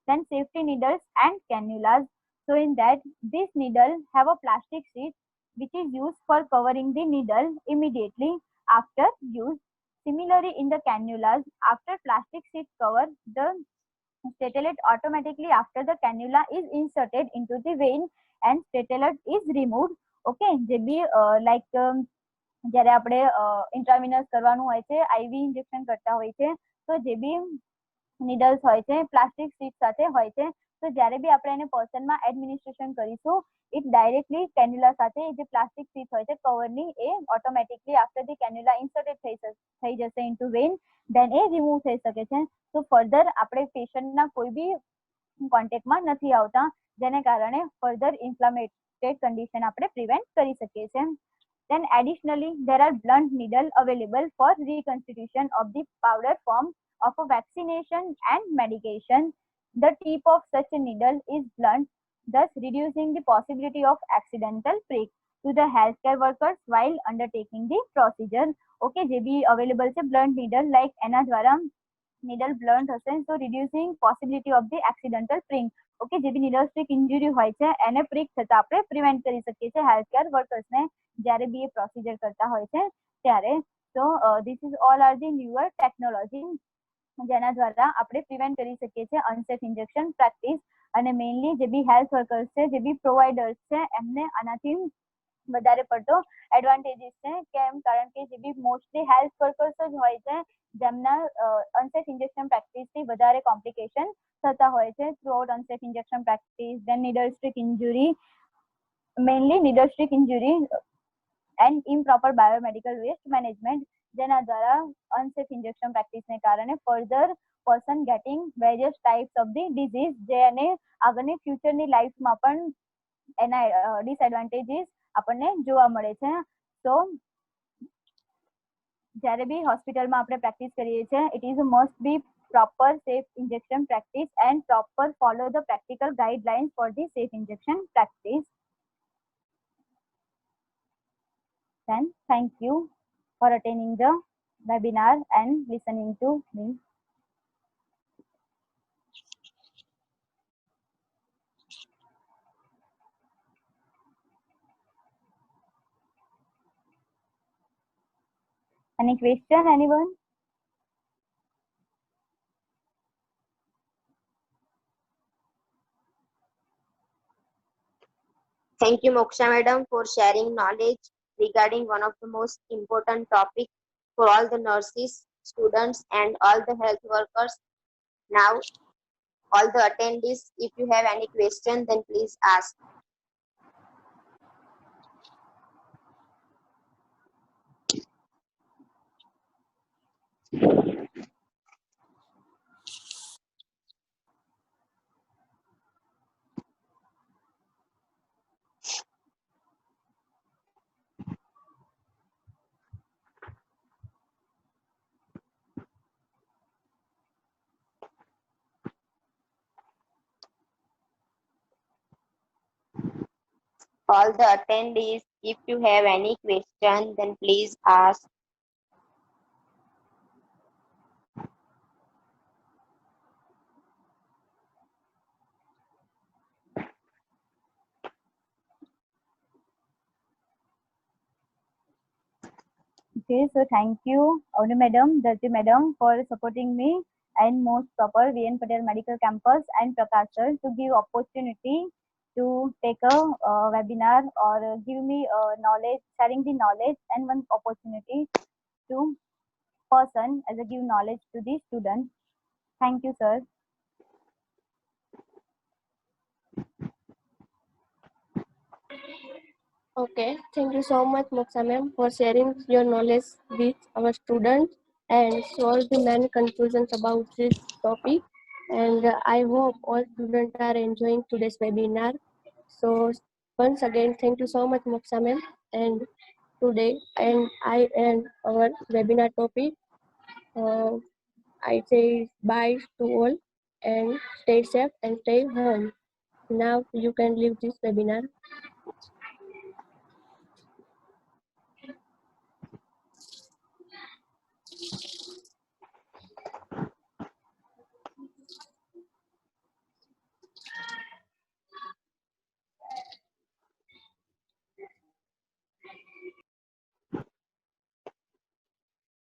Then safety needles and cannulas. So in that, this needle have a plastic sheet which is used for covering the needle immediately after use. Similarly, in the cannulas, after plastic sheet cover, the statelet automatically after the cannula is inserted into the vein and statelet is removed. Okay, જે બી like જ્યારે આપણે ઇન્ટ્રાવિનસ કરવાનું હોય છે, આઈવી injection કરતા હોય છે, તો જે બી નીડલ્સ હોય છે પ્લાસ્ટિક શીટ સાથે હોય છે, તો જ્યારે બી આપણે એને પર્સનમાં એડમિનિસ્ટ્રેશન કરીશું, it directly કેન્યુલા સાથે જે પ્લાસ્ટિક શીટ હોય છે કવરની એ automatically after the cannula inserted થઈ જશે ઇન્ટુ વેન, દેન એ રિમૂવ થઈ શકે છે. તો ફર્ધર આપણે પેશન્ટના કોઈ બી કોન્ટેક્ટમાં નથી આવતા, જેને કારણે ફર્ધર ઇન્ફ્લામેટેડ કન્ડિશન આપણે પ્રિવેન્ટ કરી શકીએ છીએ. Then additionally, there are blunt needle available for reconstitution of the powder form of a vaccination and medication. The tip of such a needle is blunt, thus reducing the possibility of accidental prick to the healthcare workers while undertaking the procedure. Okay, જે બી available છે blunt needle, like એના દ્વારા needle blunt હશે, so reducing possibility of the accidental prick. Okay, જે બી needle stick injury હોય છે એને prick થતા આપણે પ્રિવેન્ટ કરી શકીએ છીએ healthcare workers ને જ્યારે બી એ પ્રોસિજર કરતા હોય છે ત્યારે. So this is all are the newer technology જેના દ્વારા આપણે પ્રિવેન્ટ કરી શકીએ છીએ અનસેફ ઇન્જેક્શન પ્રેક્ટિસ. અને મેઇનલી જે બી હેલ્થ વર્કર્સ છે, જે બી પ્રોવાઇડર્સ છે, એમને આનાથી વધારે પડતો એડવાન્ટેજીસ છે. કેમ? કારણ કે જે બી મોસ્ટલી હેલ્થ વર્કર્સ જ હોય છે જેમના અનસેફ ઇન્જેક્શન પ્રેક્ટિસથી વધારે કોમ્પ્લિકેશન થતા હોય છે throughout unsafe injection practice, then needle stick injury, mainly needle stick injury and improper biomedical waste management, જેના દ્વારા અનસેફ ઇન્જેક્શન પ્રેક્ટિસને કારણે further person getting various types of the disease, જે એને આગળની ફ્યુચરની લાઈફમાં પણ એના ડિસએડવાન્ટેજીસ આપણને જોવા મળે છે. તો જ્યારે બી હોસ્પિટલમાં આપણે પ્રેક્ટિસ કરીએ છીએ, it is must B proper safe injection practice and proper follow the practical guidelines for the safe injection practice. Then thank you for attending the webinar and listening to me. Any question, anyone? Thank you, Moksha Madam, for sharing knowledge regarding one of the most important topics for all the nurses, students, and all the health workers. Now, all the attendees, if you have any question, then please ask. All the attendees, if you have any question, then please ask. Okay, so thank you, Avni Madam, Dharti Madam, for supporting me and most proper VN Patel Medical Campus and Prakash sir to give opportunity to take a webinar or give me knowledge, sharing the knowledge and one opportunity to person as a give knowledge to the students. Thank you, sir. Okay, thank you so much, Moksha ma'am, for sharing your knowledge with our students and solve the many confusions about this topic. And I hope all students are enjoying today's webinar. So once again, thank you so much, Moksha ma'am. And today, and I end our webinar topic. I say bye to all and stay safe and stay home. Now you can leave this webinar.